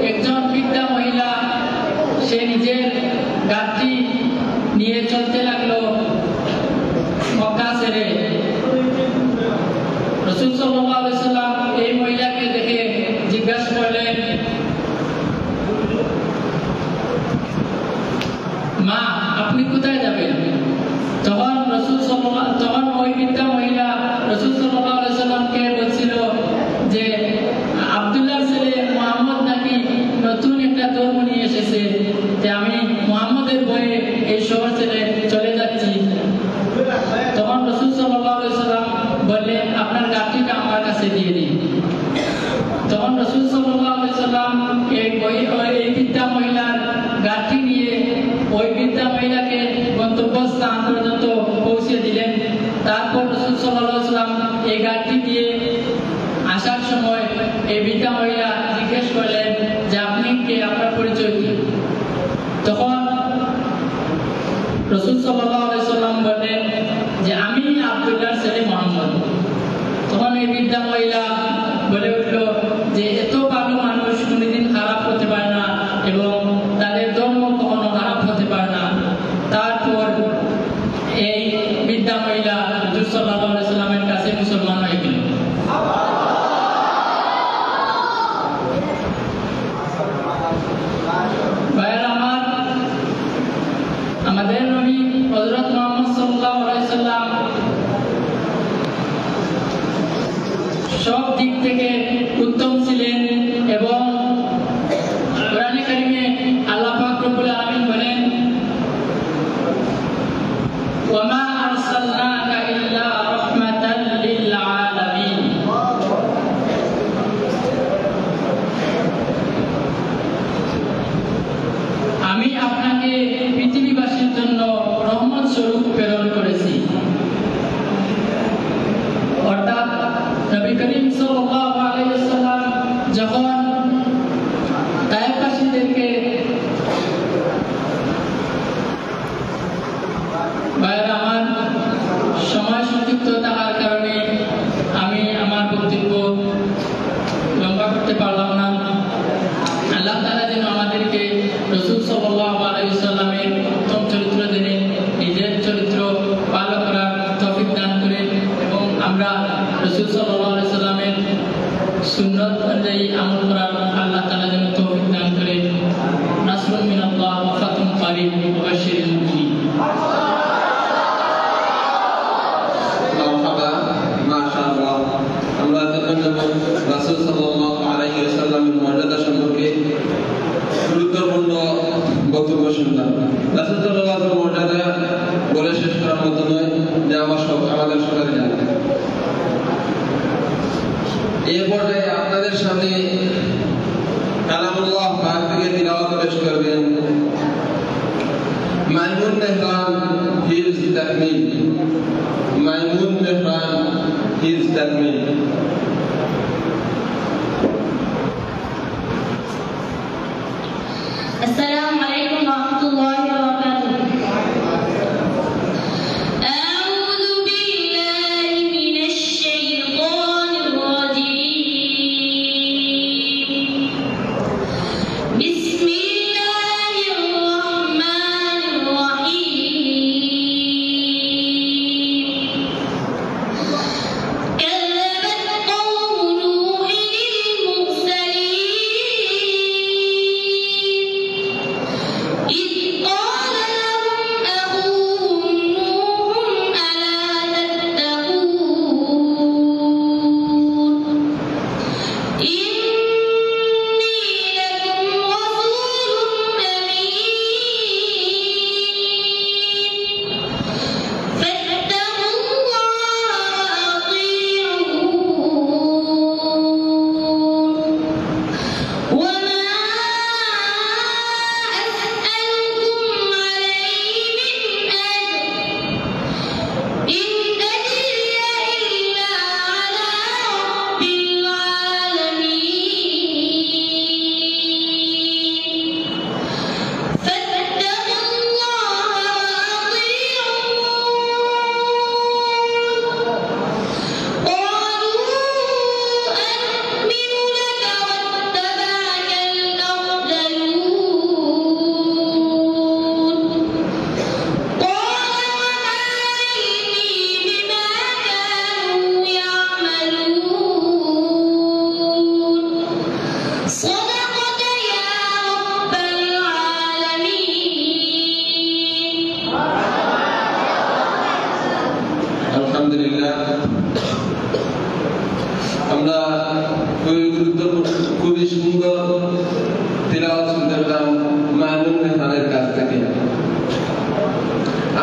একজন বৃদ্ধা মহিলা, সে নিজের গাড়ি নিয়ে চলতে লাগলো মক্কা ছেড়ে। রাসূল সাল্লাল্লাহু আলাইহি ওয়াসাল্লাম এই মহিলাকে দেখে জিজ্ঞাসা করলেন, মা, আপনি কোথায় যাবেন? তখন ওই বৃদ্ধা মহিলা রাসূল সাল্লাল্লাহু আলাইহি ওয়াসাল্লামকে বলছিল যে আব্দুল্লাহর ছেলে মুহাম্মদ নাকি নতুন একটা ধর্ম নিয়ে এসেছে, যে আমি মুহাম্মদের ভয়ে এই শহর ছেড়ে চলে যাচ্ছি। তখন রাসূল সাল্লাল্লাহু আলাইহি ওয়াসাল্লাম বললেন, আপনার গাড়িটা আমার কাছে দিয়ে দিন। তখন রাসূল সাল্লাল্লাহু আলাইহি ওয়াসাল্লাম এই বৃদ্ধা মহিলার গাড়ি নিয়ে ওই বৃদ্ধা মহিলাকে গন্তব্যস্থান পর্যন্ত পৌঁছে দিলেন। তারপর রাসূল সাল্লাল্লাহু আলাইহি ওয়াসাল্লাম এই গাড়ি দিয়ে আসার সময় এই বৃদ্ধা মহিলা জিজ্ঞেস করলেন যে আপনি কে, আপনার পরিচয় কি? তখন রাসূল সাল্লাল্লাহু আলাইহি ওয়াসাল্লাম বললেন যে আমি আব্দুল্লাহর ছেলে মুহাম্মদ। তখন এই বৃদ্ধা মহিলা বলে উঠল যে এত ভালো মানুষ কোনোদিন খারাপ হতে পারে না এবং তাদের ধর্ম কখনো খারাপ হতে পারে না। তারপর এই বৃদ্ধা মহিলা হুজুর সাল্লাল্লাহু আলাইহি ওয়াসাল্লামের কাছে মুসলমান হয়ে গেল। আমাদের নবী হযরত মুহাম্মদ সাল্লাল্লাহু আলাইহি ওয়াসাল্লাম সব দিক থেকে উত্তম ছিলেন এবং কোরআনে কারিমে আল্লাহ পাক রব্বুল আলামিন বলেন, ওয়া মা আরসালনাকা ইল্লা রাহমাতাল লিল আলামিন। আমি আপনাকে পৃথিবীবাসীর জন্য রহমত স্বরূপ প্রেরণ করেছি। অর্থাৎ নবী করিম সাল্লাল্লাহু আলাইহি ওয়াসাল্লাম যখন তায়েফবাসীদেরকে আমার সময় সংক্ষিপ্ত থাকার কারণে আমি আমার বক্তব্য লম্বা করতে পারলাম না। আল্লাহ তাআলা যেন আমাদেরকে রাসূল সাল্লাল্লাহু আলাইহি ওয়াসাল্লামের উত্তম চরিত্র জেনে নিজের চরিত্র পালন করার তৌফিক দান করেন এবং আমরা রাসূল সাল্লাল্লাহু আলাইহি ওয়াসাল্লামের সুন্নাত অনুযায়ী আমল করার আল্লাহ তাআলা যেন তৌফিক দান করেন। নাসরুম মিনাল্লাহ ওয়া ফাতহুন কারীব ওয়া বাশশিরিল মুমিনিন। মাশাআল্লাহ, আমরা যখন রাসূল সাল্লাল্লাহু আলাইহি ওয়াসাল্লামের মর্যাদা সম্পর্কে গুরুত্বপূর্ণ বক্তব্য শুনলাম। রাসূল সাল্লাল্লাহু আলাইহি ওয়াসাল্লামের মর্যাদা বলে শেষ করার মতো নয়, যে আমাদের সবাই জানে। এই পর্যায়ে আপনাদের সামনে কালামুল্লাহ পাক থেকে তিলাওয়াত পেশ করবেন মাইমুন মেহরান হিজ তাকমিল। মাইমুন মেহরান হিজ তাকমিল। السلام عليكم ورحمة الله وبركاته.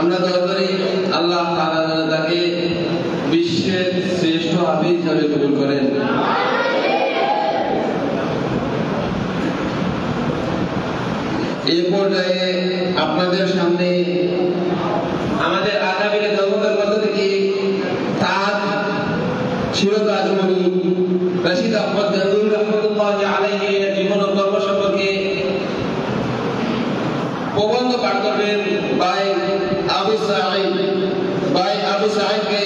আমরা দোয়া করি আল্লাহ তাআলা তাকে বিশ্বের শ্রেষ্ঠ হাফেজ হিসেবে কবুল করেন। এই পর্যায়ে আপনাদের সামনে আমাদের আকাবিরে দলবলের মধ্য থেকে তাজ শিরোতাজমণি রশিদ আহমদ গঙ্গুহি রহমতুল্লাহি আলাইহি এর জীবন ও কর্ম সম্পর্কে প্রবন্ধ পাঠ করবেন ভাই আবু সাঈদকে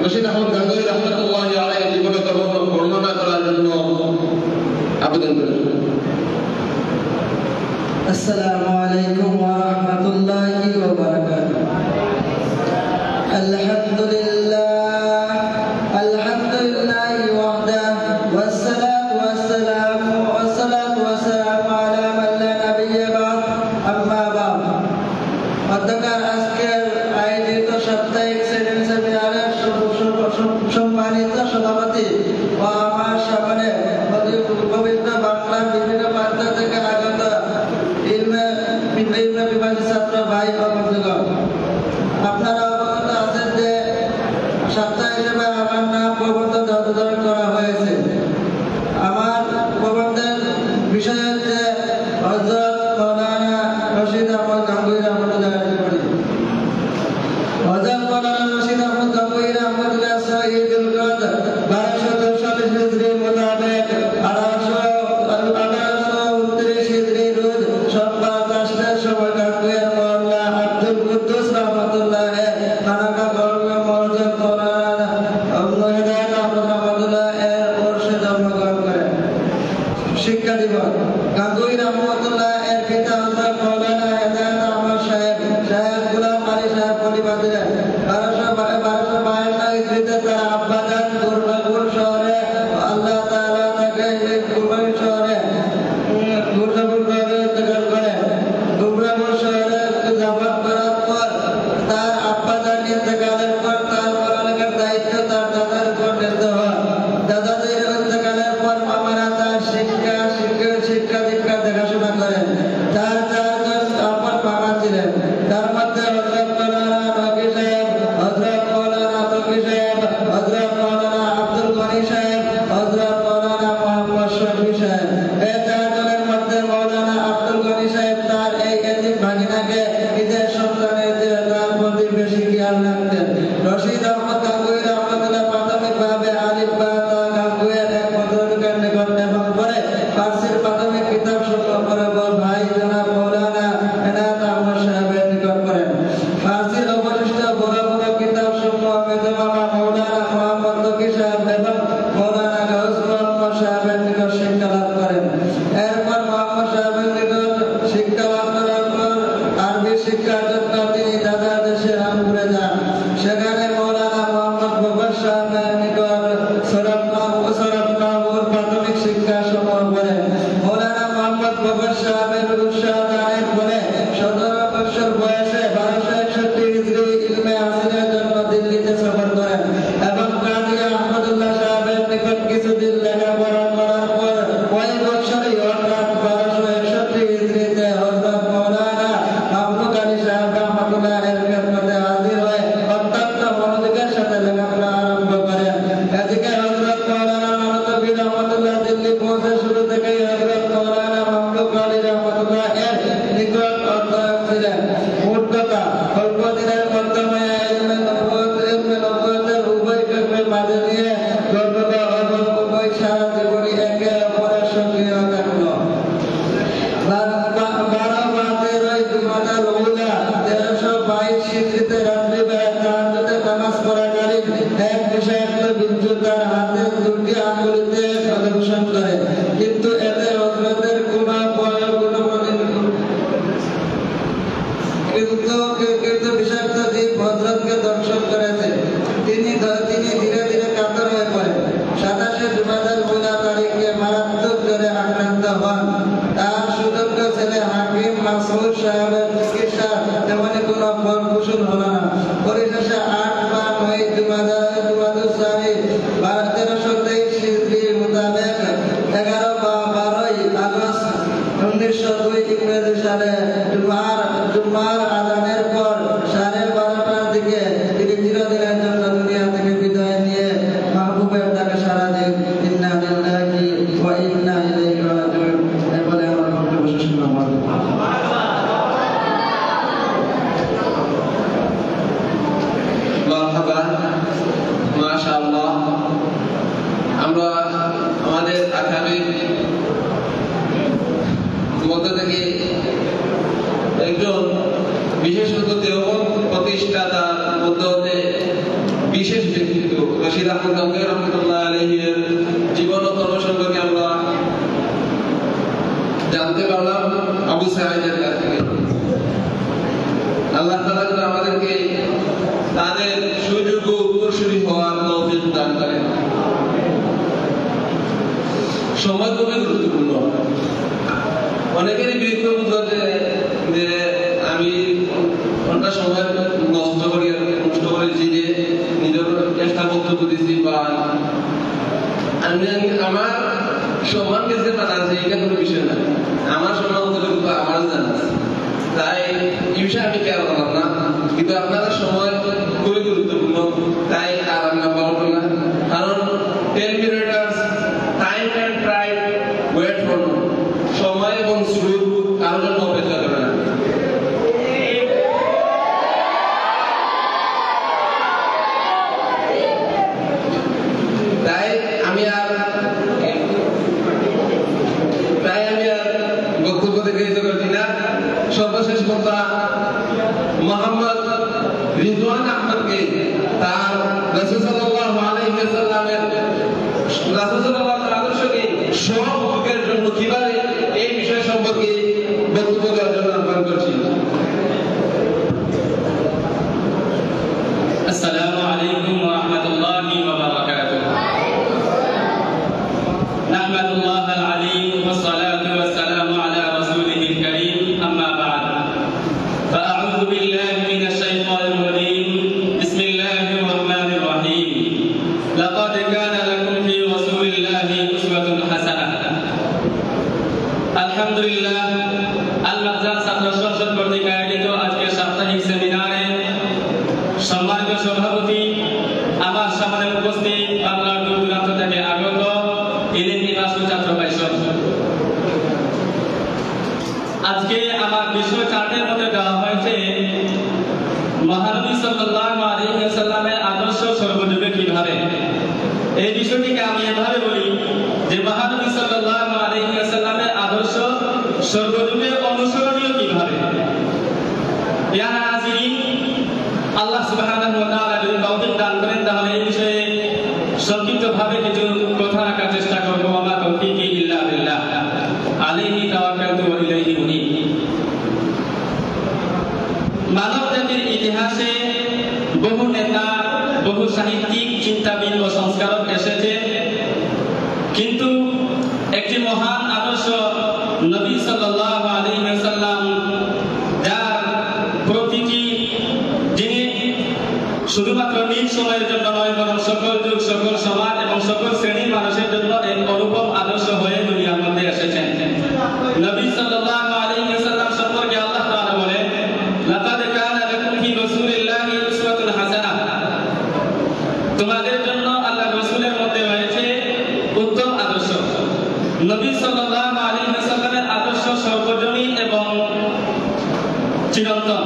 রশিদ আহমদ গঙ্গুহি রহমতুল্লাহি আলাইহি জীবন ও কর্ম বর্ণনা করার জন্য আবেদন করেন। আসসালামু আলাইকুম ওয়া রাহমাতুল্লাহি ওয়া বারাকাতুহু। আলহামদুলিল্লাহি ওয়াহদাহু ওয়াসসালাতু ওয়াসসালামু আলা মান লা নাবিয়্যা বা'দ, আম্মা বা'দ। অধ্যকার আজকের আয়োজিত সাপ্তাহিক সেমিনার সেমিনারের সম্মানিত সভাপতি ও আমার সামনে পবিত্র বাংলার বিভিন্ন প্রান্ত থেকে আগত বিভাগীয় ছাত্র ভাই ও বন্ধুগণ, আপনারা অবগত আছেন যে সপ্তাহ হিসেবে আমার নাম প্রবন্ধ ধারণ করা হয়েছে। আমার প্রবন্ধের বিষয় হচ্ছে হযরত মাওলানা রশিদ আহমদ গঙ্গুহি রহমতুল্লাহ আলাইহি। হযরত মাওলানা রশিদ আহমদ গঙ্গুহি রহমতুল্লাহ শহীদুল কদর 1240 হিজরি মোতাবেক 1829 হিজরি রোজ সোমবার 10টার সময় গঙ্গুহির মোল্লা আব্দুল কুদ্দুস রহমতুল্লাহ খানাকা গর্ব মরজত মাওলানা হেদায়েত আহমদ রহমতুল্লাহ এর বর্ষে জন্মগ্রহণ করেন। শিক্ষা দিবস গঙ্গুহি রহমতুল্লাহ এর পিতা হযরত মাওলানা হেদায়েত আহমদ সাহেব গোলাম আলী সাহেব পরিবার দিলেন। 1252 হিজরিতে তার আব্বাজান দুর্গাপুর শহরে আল্লাহ তাআলা তাকে কুরবানি শহরে ইন্তেকাল করেন। দুর্গাপুর শহরে জাফর করার পর তার আব্বাজান ইন্তেকালের পর তার পড়ালেখার দায়িত্ব তার দাদার উপর ন্যস্ত হয়। দাদাদের ইন্তেকালের পর মামারা তার শিক্ষা দীক্ষা দেখাশোনা করেন। তার চারজন আপন মামা ছিলেন, তার মধ্যে হযরত মাওলানা নবী সাহেব, হযরত মাওলানা তকি সাহেব, হযরত মাওলানা আব্দুল গনি সাহেব, হযরত মাওলানা মুহাম্মদ শফি সাহেব। এই চারজনের মধ্যে মাওলানা আব্দুল গনি সাহেব তার এই এতিম ভাগিনাকে নিজের সন্তানের চেয়ে তার প্রতি বেশি খেয়াল রাখতেন। রশিদ আহমদ গঙ্গুহি রহমতুল্লাহ প্রাথমিকভাবে আলিফ বা তা গঙ্গুহির এক ভদ্রলোকের নিকট এবং পরে ফার্সির প্রাথমিক কিতাব সমূহ পড়ে ভাই জনাব মাওলানা এনায়েত আহমদ সাহেবের নিকট করেন। ফার্সির অবশিষ্ট বড় বড় কিতাব সমূহ মেজমামা মাওলানা মুহাম্মদ তকি সাহেব এবং মাওলানা গাউস মোহাম্মদ সাহেবের নিকট শিক্ষা লাভ করেন। এরপর মোহাম্মদ সাহেবের নিকট শিক্ষা লাভ করার পর আরবি শিক্ষার জন্য তিনি দাদা দেশে রামপুরে যান। সেখানে মাওলানা মুহাম্মদ বকর সাহেবের নিকট সরফনাহুর প্রাথমিক শিক্ষা সমূহ করেন। মাওলানা মুহাম্মদ বকর সাহেবের উৎসাহ দানের ফলে 17 বছর বয়সে 1261 হিজরি ইলমে হাসিলের জন্য দিল্লিতে সফর করেন এবং কাজী আহমদুল্লাহ সাহেবের নিকট কিছুদিন লেখাপড়া করার পর ওই বছরই অর্থাৎ 1261 হিজরিতে হযরত মাওলানা মাহমুদ আলী সাহেব রহমতুল্লাহ এর খেদমতে হাজির হয়ে অত্যন্ত মনোযোগের সাথে লেখাপড়া আরম্ভ করেন। এদিকে হযরত মাওলানা নবী রহমতুল্লাহ দিল্লি পৌঁছে শুরু থেকেই হযরত মাওলানা মাহমুদ আলী রহমতুল্লাহ এর নিকট অধ্যয়ন ছিলেন। মোট কথা অল্প দিনের মাধ্যমে ইলমে নবুয়তের উভয় ক্ষেত্রের মাঝে নিয়ে গর্বিত এবং উভয় সারা জীবনই একে অপরের সঙ্গে থাকলো। 1322 হিজরিতে রাত্রিবেলা তাহাজ্জুদে নামাজ পড়াকালীন এক বিষাক্ত বিন্দু তার হাতের দুটি আঙ্গুলিতে প্রদর্শন করে, কিন্তু এতে হযরতের কিন্তু বিষাক্ত জীব হযরতকে দংশন করেছে। তিনি ধীরে ধীরে কাতর হয়ে পড়েন। 27 জুমাদার উলা তারিখে মারাত্মক জ্বরে আক্রান্ত হন। তার সুযোগ্য ছেলে হাকিম মাসউদ সাহেবের চিকিৎসা তেমনি কোনো ফলপ্রসূ হল না। পরিশেষে 8 বা 9 জুমাদার সাহি 1323 হিজরি মোতাবেক 11 বা 12 আগস্ট 1902 ইংরেজি সালে জুমার আযানের ইনশাআল্লাহ আমরা আমাদের আগামী মধ্যে থেকে একজন বিশেষত দেওবন্দ প্রতিষ্ঠাতার মধ্যে হতে বিশেষ ব্যক্তিত্ব রশিদ আহমদ গঙ্গোহী রহমতুল্লাহ আলাইহির জীবন ও কর্ম সম্পর্কে আমরা জানতে পারলাম আবু সাঈদের কাছ থেকে। আল্লাহ তাআলা যেন আমাদেরকে তাদের সুযোগ্য উত্তরসূরি হওয়ার তৌফিক দান করেন। সময় খুবই গুরুত্বপূর্ণ। অনেকেরই বিরক্ত বোধ হচ্ছে যে আমি ঘন্টা সময় নষ্ট করেছি যে নিজের চেষ্টা বক্তব্য দিচ্ছি বা আমি আমার সম্মান গেছে না আছে এটা কোনো বিষয় না। আমার সম্মান কিন্তু আমার জানা আছে, তাই এই বিষয়ে আমি কেয়ার করলাম না, কিন্তু আপনাদের সময় খুবই গুরুত্বপূর্ণ, তাই আর আমরা বলবো না। কারণ 10 মিনিটার্স টাইম অ্যান্ড প্রাইড ওয়েট ফর নো, সময় এবং স্রোত কারোর জন্য অপেক্ষা করে না। তাই আমি আর বক্তব্য দীর্ঘায়িত করছি না। সর্বশেষ কথা, মোহাম্মদ রিজওয়ান আহমদকে তার রাসূল সাল্লাল্লাহু আলাইহি ওয়াসাল্লামের আদর্শকে সব যুগের জন্য কিভাবে এই বিষয় সম্পর্কে বক্তব্য দেওয়ার জন্য আহ্বান করছি। আসসালামু আলাইকুম ওয়া রাহমাতুল্লাহি ওয়া বারাকাতুহু। নাহমাদুল্লাহাল আলিম ওয়াস সালাতু ওয়াস সালামু আলা রাসূলিহিল কারীম, আম্মা বা'দ। ফাআউযু বিল্লাহি মিনাশ শাইতানির রাজীম। বিসমিল্লাহির রাহমানির রাহিম। লাকাদ কানা লাকুম ফি রাসূলিল্লাহি উসওয়াতুন হাসানাহ। আলহামদুলিল্লাহ, আল-মাহজান ছাত্র সংসদ কর্তৃক আয়োজিত আজকের সাপ্তাহিক সেমিনারে সম্মানিত সভাপতি, আমার সামনে উপস্থিত বাংলার দূর দূরান্ত থেকে আগত ইলিম নিবাসী ছাত্র ভাইসব, আজকে আমার বিষয় চার্টের মধ্যে দেওয়া হয়েছে মহানবী সাল্লাল্লাহু আলাইহি ওয়াসাল্লামের আদর্শ সর্বযুগে কিভাবে। এই বিষয়টিকে আমি এভাবে বলি যে মহানবী সাল্লাল্লাহু আলাইহি ওয়াসাল্লামের আদর্শ সর্বযুগে অনুসরণীয় কিভাবে। ইয়া নাযিরিন, আল্লাহ সুবহানাহু ওয়া তাআলা যদি তৌফিক দান করেন তাহলে এই বিষয়ে সংক্ষিপ্তভাবে কিছু কথা রাখার চেষ্টা করব। ওয়া তৌফিকি ইল্লা বিল্লাহ, আলাইহি তাওয়াক্কালতু ওয়া ইলাইহি উনীব। মানব জাতির ইতিহাসে বহু নেতা, বহু সাহিত্যিক, চিন্তাবিদ ও সংস্কারক এসেছে, কিন্তু একটি মহান আদর্শ নবী সাল্লাল্লাহু আলাইহি ওয়াসাল্লাম, যার প্রতিটি যিনি শুধুমাত্র নিজ সময়ের জন্য নয় বরং সকল যুগ, সকল সমাজ এবং সকল শ্রেণীর মানুষের জন্য এক অনুপম আদর্শ হয়ে দুনিয়ার মধ্যে এসেছেন। নবী সাল্লাল্লাহু আলাইহি ওয়াসাল্লাম সম্পর্কে আল্লাহ তাআলা বলেন, লাকাদ কানা লাকুম ফি রাসূলিল্লাহি উসওয়াতুন হাসানাহ। তোমাদের জন্য আল্লাহর রাসূলের মধ্যে রয়েছে উত্তম আদর্শ। নবী সাল্লাল্লাহু আলাইহি ওয়াসাল্লামের আদর্শ সর্বজনীন এবং চিরন্তন।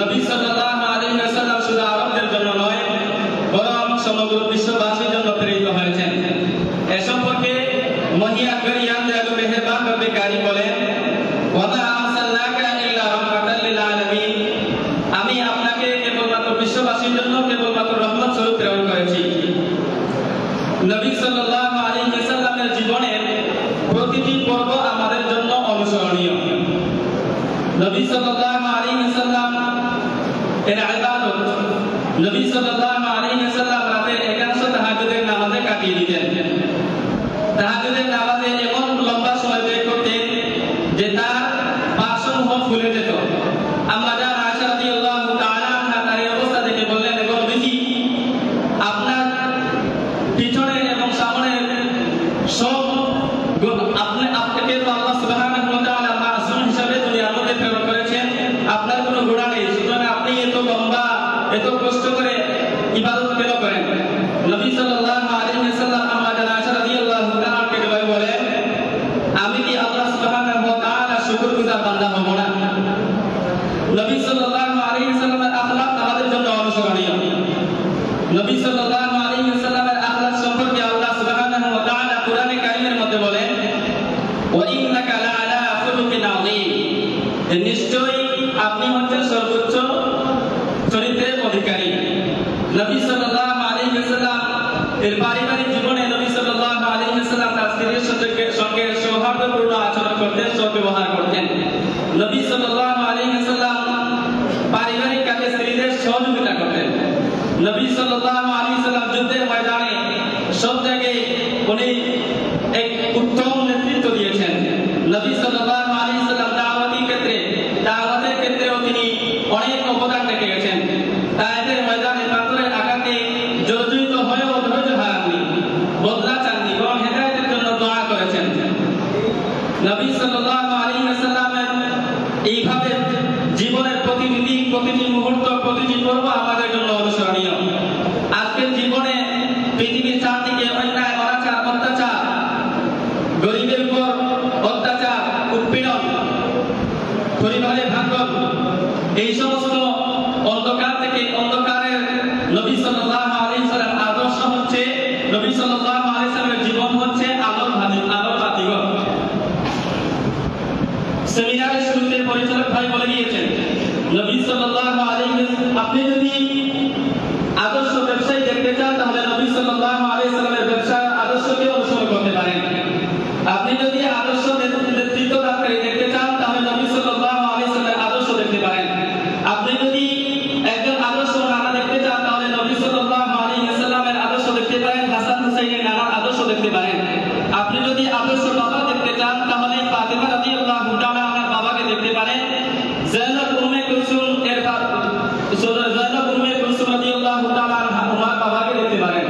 নবী সাল্লাল্লাহু আলাইহি ওয়াসাল্লাম শুধু আরবদের জন্য নয় বরং সমগ্র বিশ্ববাসীর জন্য প্রেরিত হয়েছেন। এ সম্পর্কে মহিয়া করিয়ান দয়ালু মেহেরবান রব্বে কারীম বলেন, ওয়া মা আরসালনাকা ইল্লা রাহমাতাল লিল আলামিন। আমি আপনাকে কেবলমাত্র বিশ্ববাসীর জন্য কেবলমাত্র রহমত স্বরূপ প্রেরণ করেছি। নবী সাল্লাল্লাহু আলাইহি ওয়াসাল্লামের জীবনের প্রতিটি পর্ব আমাদের জন্য অনুসরণীয়। নবী সাল্লাল্লাহু আলাইহি ওয়াসাল্লাম এর ইবাদত, নবী সাল্লাল্লাহু আলাইহি ওয়াসাল্লাম রাতের একাংশ তাহাজ্জুদের নামাজে কাটিয়ে দিতেন। তাহাজ্জুদের নামাজে এমন লম্বা সময় ব্যয় করতেন যে তার পা-সমূহ ফুলে যেত। আম্মা জান আয়েশা রাদিয়াল্লাহু তাআলা আনহা তার এই অবস্থা দেখে বললেন, এবং দেখি আপনার পিছনের এবং সামনের সব আপনাকে তো আল্লাহ সুবহানাহু ওয়া তাআলা মাসুম হিসাবে দুনিয়ার মধ্যে প্রেরণ করেছেন, আপনার কোনো গুনাহ নেই, সুতরাং আপনি এত লম্বা, এত কষ্ট করে ইবাদত কেন করেন। নবী সাল্লাল্লাহু আলাইহি ওয়াসাল্লাম আম্মা জান আয়েশা রাদিয়াল্লাহু তাআলাকে বলেন, আমি কি আল্লাহ সুবহানাহু ওয়া তাআলা শুকরগুজার বান্দা হব না। নবী সাল্লাল্লাহু আলাইহি ওয়াসাল্লামের আখলাক আমাদের জন্য অনুসরণীয়। নবী সাল্লাল্লাহু আলাইহি ওয়াসাল্লাম এর পারিবারিক জীবনে নবী সাল্লাল্লাহু আলাইহি ওয়াসাল্লাম তার স্ত্রীর সঙ্গে সৌহার্দ্যপূর্ণ আচরণ করতেন, সদ্ব্যবহার করতেন। নবী সাল্লাল্লাহু আলাইহি ওয়াসাল্লাম পারিবারিক কাজে স্ত্রীদের সহযোগিতা করতেন। নবী সাল্লাল্লাহু আলাইহি ওয়াসাল্লাম যুদ্ধের ময়দানে সব জায়গায় উনি এক উত্তম নেতৃত্ব দিয়েছেন। নবী সাল্লাল্লাহু আলাইহি ওয়াসাল্লাম দাওয়াতের ক্ষেত্রেও তিনি অনেক অবদান রেখে গেছেন। তায়েফের ময়দানে পাথরের আঘাতে জর্জরিত হয়েও ধৈর্য হারাননি, বদলা চাননি, বরং হেদায়েতের জন্য দোয়া করেছেন। নবী সাল্লাল্লাহু আলাইহি ওয়াসাল্লামের এইভাবে জীবনের প্রতিটি মুহূর্ত, প্রতিটি পর্ব আমাদের জন্য অনুসরণীয়। আজকের জীবনে পৃথিবীর চারদিকে অন্যায়, অনাচার, অত্যাচার, গরিবের উপর অত্যাচার, উৎপীড়ন, পরিবারে ভাঙন, এই সমস্ত অন্ধকার থেকে অন্ধকারের নবী সাল্লাল্লাহু আলাইহি ওয়াসাল্লাম আদর্শ হচ্ছে, নবী সাল্লাল্লাহু আলাইহি ওয়াসাল্লামের জীবন হচ্ছে আলোর বাতিঘর। সেমিনারের শুরুতে পরিচালক ভাই বলে গিয়েছেন, নবী সাল্লাল্লাহু আলাইহি ওয়াসাল্লাম, আপনি যদি আদর্শ ব্যবসায়ী দেখতে চান তাহলে নবী সাল্লাল্লাহু আলাইহি ওয়াসাল্লামের ব্যবসার আদর্শকে অনুসরণ করতে পারেন। আপনি যদি আদর্শ নেতৃত্বদানকারী দেখতে চান তাহলে নবী সাল্লাল্লাহু আলাইহি ওয়াসাল্লামের আদর্শ দেখতে পারেন। আপনি যদি একজন আদর্শ নানা দেখতে চান তাহলে নবী সাল্লাল্লাহু আলাইহি ওয়াসাল্লামের আদর্শ দেখতে পারেন, হাসান হুসাইনের নানার আদর্শ দেখতে পারেন। আপনি যদি আদর্শ বাবা দেখতে চান তাহলে ফাতেমা রাদিয়াল্লাহু তাআলা আনহার বাবাকে দেখতে পারেন, যায়েনব উম্মে কুলসুম রাদিয়াল্লাহু তাআলা আনহার বাবাকে দেখতে পারেন।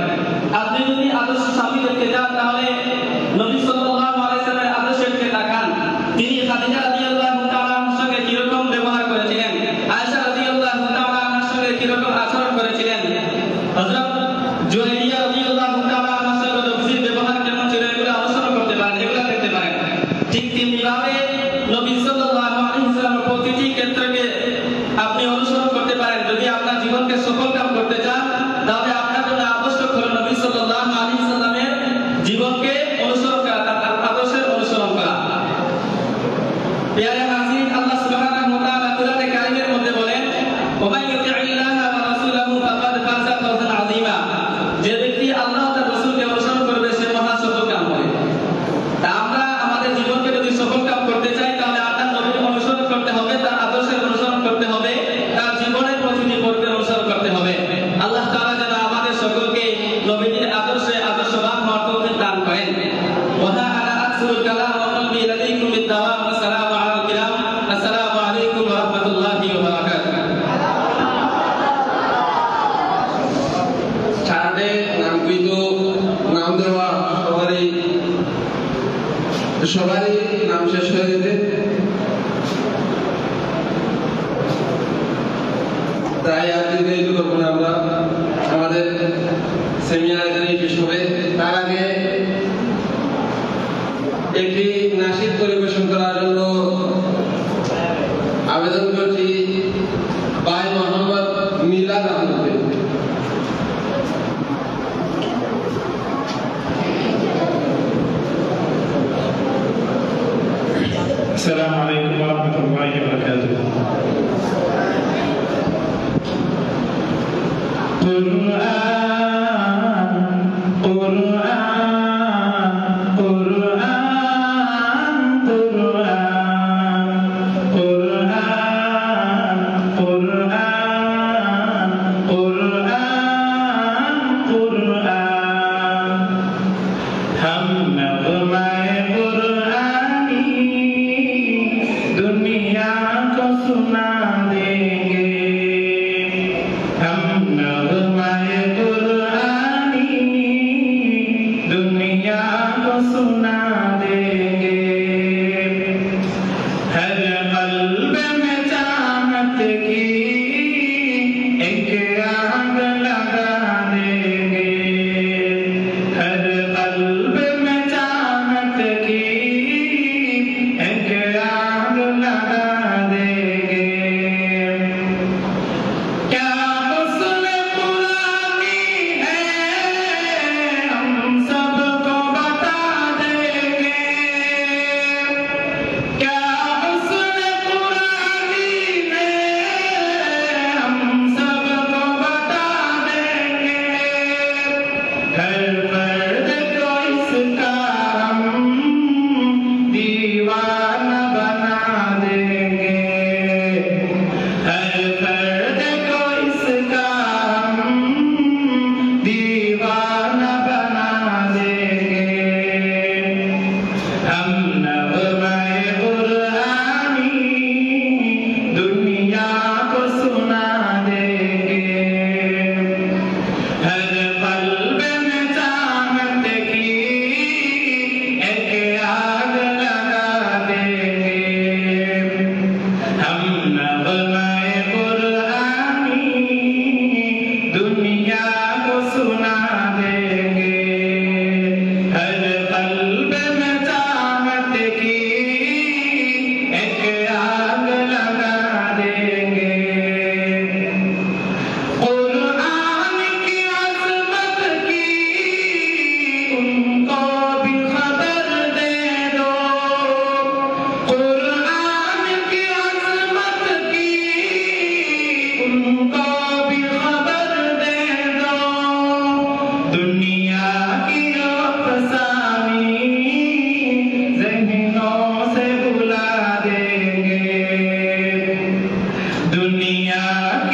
আপনি যদি আদর্শ স্বামী দেখতে চান তাহলে নবী সাল্লাল্লাহু আলাইহি ওয়াসাল্লামের আদর্শের দিকে তাকান। তিনি খাদিজা রাদিয়াল্লাহু তাআলা আনহার সঙ্গে কিরকম ব্যবহার করেছিলেন, আয়েশা রাদিয়াল্লাহু তাআলা আনহার সঙ্গে কিরকম আচরণ করেছিলেন, হযরত জুয়াইরিয়া রাদিয়াল্লাহু তাআলা আনহার সঙ্গে নবীর ব্যবহার কেমন ছিল, এগুলো অনুসরণ করতে পারেন, এগুলো দেখতে পারেন। ঠিক তেমনিভাবে নবী সাল্লাল্লাহু আলাইহি ওয়াসাল্লামের প্রতিটি ক্ষেত্রকে আপনি অনুসরণ করতে পারেন। যদি আপনার জীবনকে সফল কাম করতে চান তাহলে আপনার জন্য আবশ্যক হলো নবী সাল্লাল্লাহু আলাইহি ওয়াসাল্লামের জীবনকে অনুসরণ করা, তার আদর্শের অনুসরণ করা। প্রিয় হাজির, আল্লাহ সুবহানাহু ওয়া তাআলা কোরআনে কারীমের মধ্যে বলেন, ওয়া মান ইউতি'ইল্লাহা ওয়া রাসূলাহু ফাকাদ ফাযা ফাওজান আযীমা। যে ব্যক্তি আল্লাহ ও তার রাসূলকে অনুসরণ করবে সে মহা সফল কাম হবে। তা আমরা আমাদের জীবনকে যদি সফল কাম করতে চাই তাহলে আপনার নবীর অনুসরণ করতে হবে, তার আদর্শের অনুসরণ করতে হবে, তার জীবনের প্রতিটি পর্বের অনুসরণ করতে হবে। আল্লাহ তাআলা যেন আমাদের সকলকে নবীর আদর্শে আদর্শবান হওয়ার তৌফিক দান করেন। ওয়া আনা আকসুরুল কালাম ওয়া কলবি লাদাইকুম বিদ-দাওয়াম। আসসালামু আলাইকুম, আসসালামু আলাইকুম ওয়া রাহমাতুল্লাহি ওয়া বারাকাতুহু। ছাড়ে নাম দেওয়া সবারই নাম শেষ হয়ে গেছে, তাই আর দেরি করবো না। আমরা আমাদের সেমিনার শেষ হবে, তার আগে একটি নাশিদ পরিবেশন করার জন্য আবেদন করছি ভাই মোহাম্মদ মিলাদ আহমদকে। السلام عليكم ورحمة الله وبركاته. सुना देंगे हम नगमाए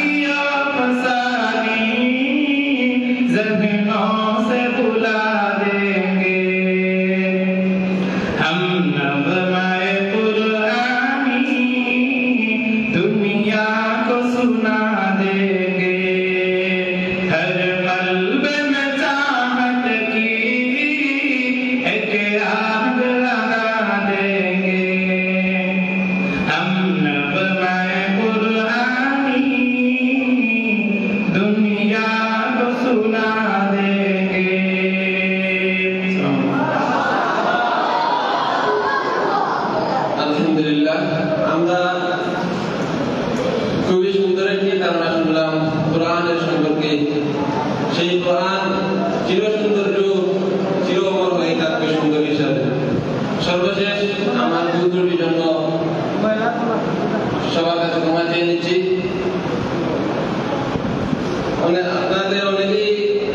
दिया फसानी ज़हनों से बुला देंगे हम नग़्मे कुरानी दुनिया को सुना देंगे हर क़ल्ब में चाहत की एक आग लगा देंगे हम नग़्मे कुरानी दुनिया को सुना देंगे। আলহামদুলিল্লাহ আমরা খুবই সুন্দর একটি ধারণা শুনলাম কোরআনের সম্পর্কে। সেই কোরআন চির সৌন্দর্য চির অমর হয়ে থাকবে সুন্দর হিসাবে। সর্বশেষ আমার ভুল ত্রুটির জন্য সবার কাছে ক্ষমা চেয়ে নিচ্ছি। আপনাদের অনেকেই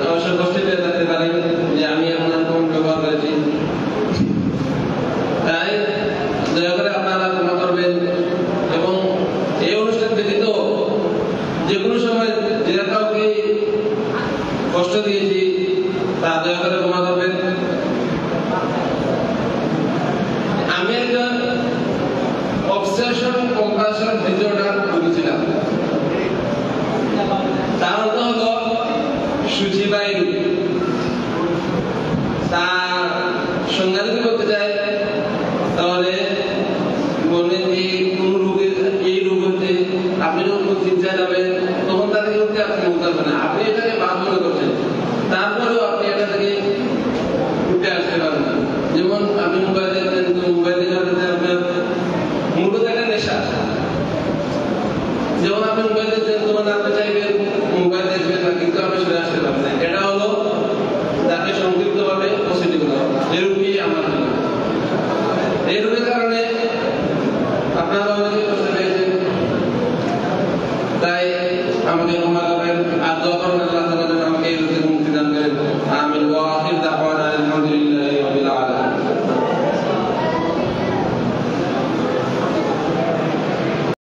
অবশ্য কষ্ট পেয়ে থাকতে পারেন যে আমি আপনার কোন ব্যবহার করেছি, তাই দয়া করে আপনারা ক্ষমা করবেন এবং এই অনুষ্ঠান ব্যতীত যে কোনো সময় যে কাউকে কষ্ট দিয়েছি তা দয়া করে ক্ষমা করবেন। আমি একজন অবসেশন কম্পাশন ডিসঅর্ডার ভুগেছিলাম। তার অর্থ হলো সূচিবায়ু। তার সংজ্ঞা যদি বলতে চাই তাহলে বলবেন যে কোন রোগের এই রোগ হচ্ছে আপনি যখন চিকিৎসা যাবেন তখন তাদেরকে বলতে আপনি বলতে পারবেন না, আপনি এটাকে বাদ মনে করছেন, তারপরেও আপনি এটা থেকে উঠে আসতে পারবেন না। যেমন আপনি মোবাইল দেখবেন তো মোবাইল দেখাতে আপনার মূলত একটা নেশা। যেমন আপনি মোবাইল দেখবেন তখন আপনি চাইবেন মোবাইল দেখবেন না, কিন্তু আপনি সরে আসতে পারবেন না। এটা হলো তাকে সংক্ষিপ্তভাবে পজিটিভ করা, এরূপই আমার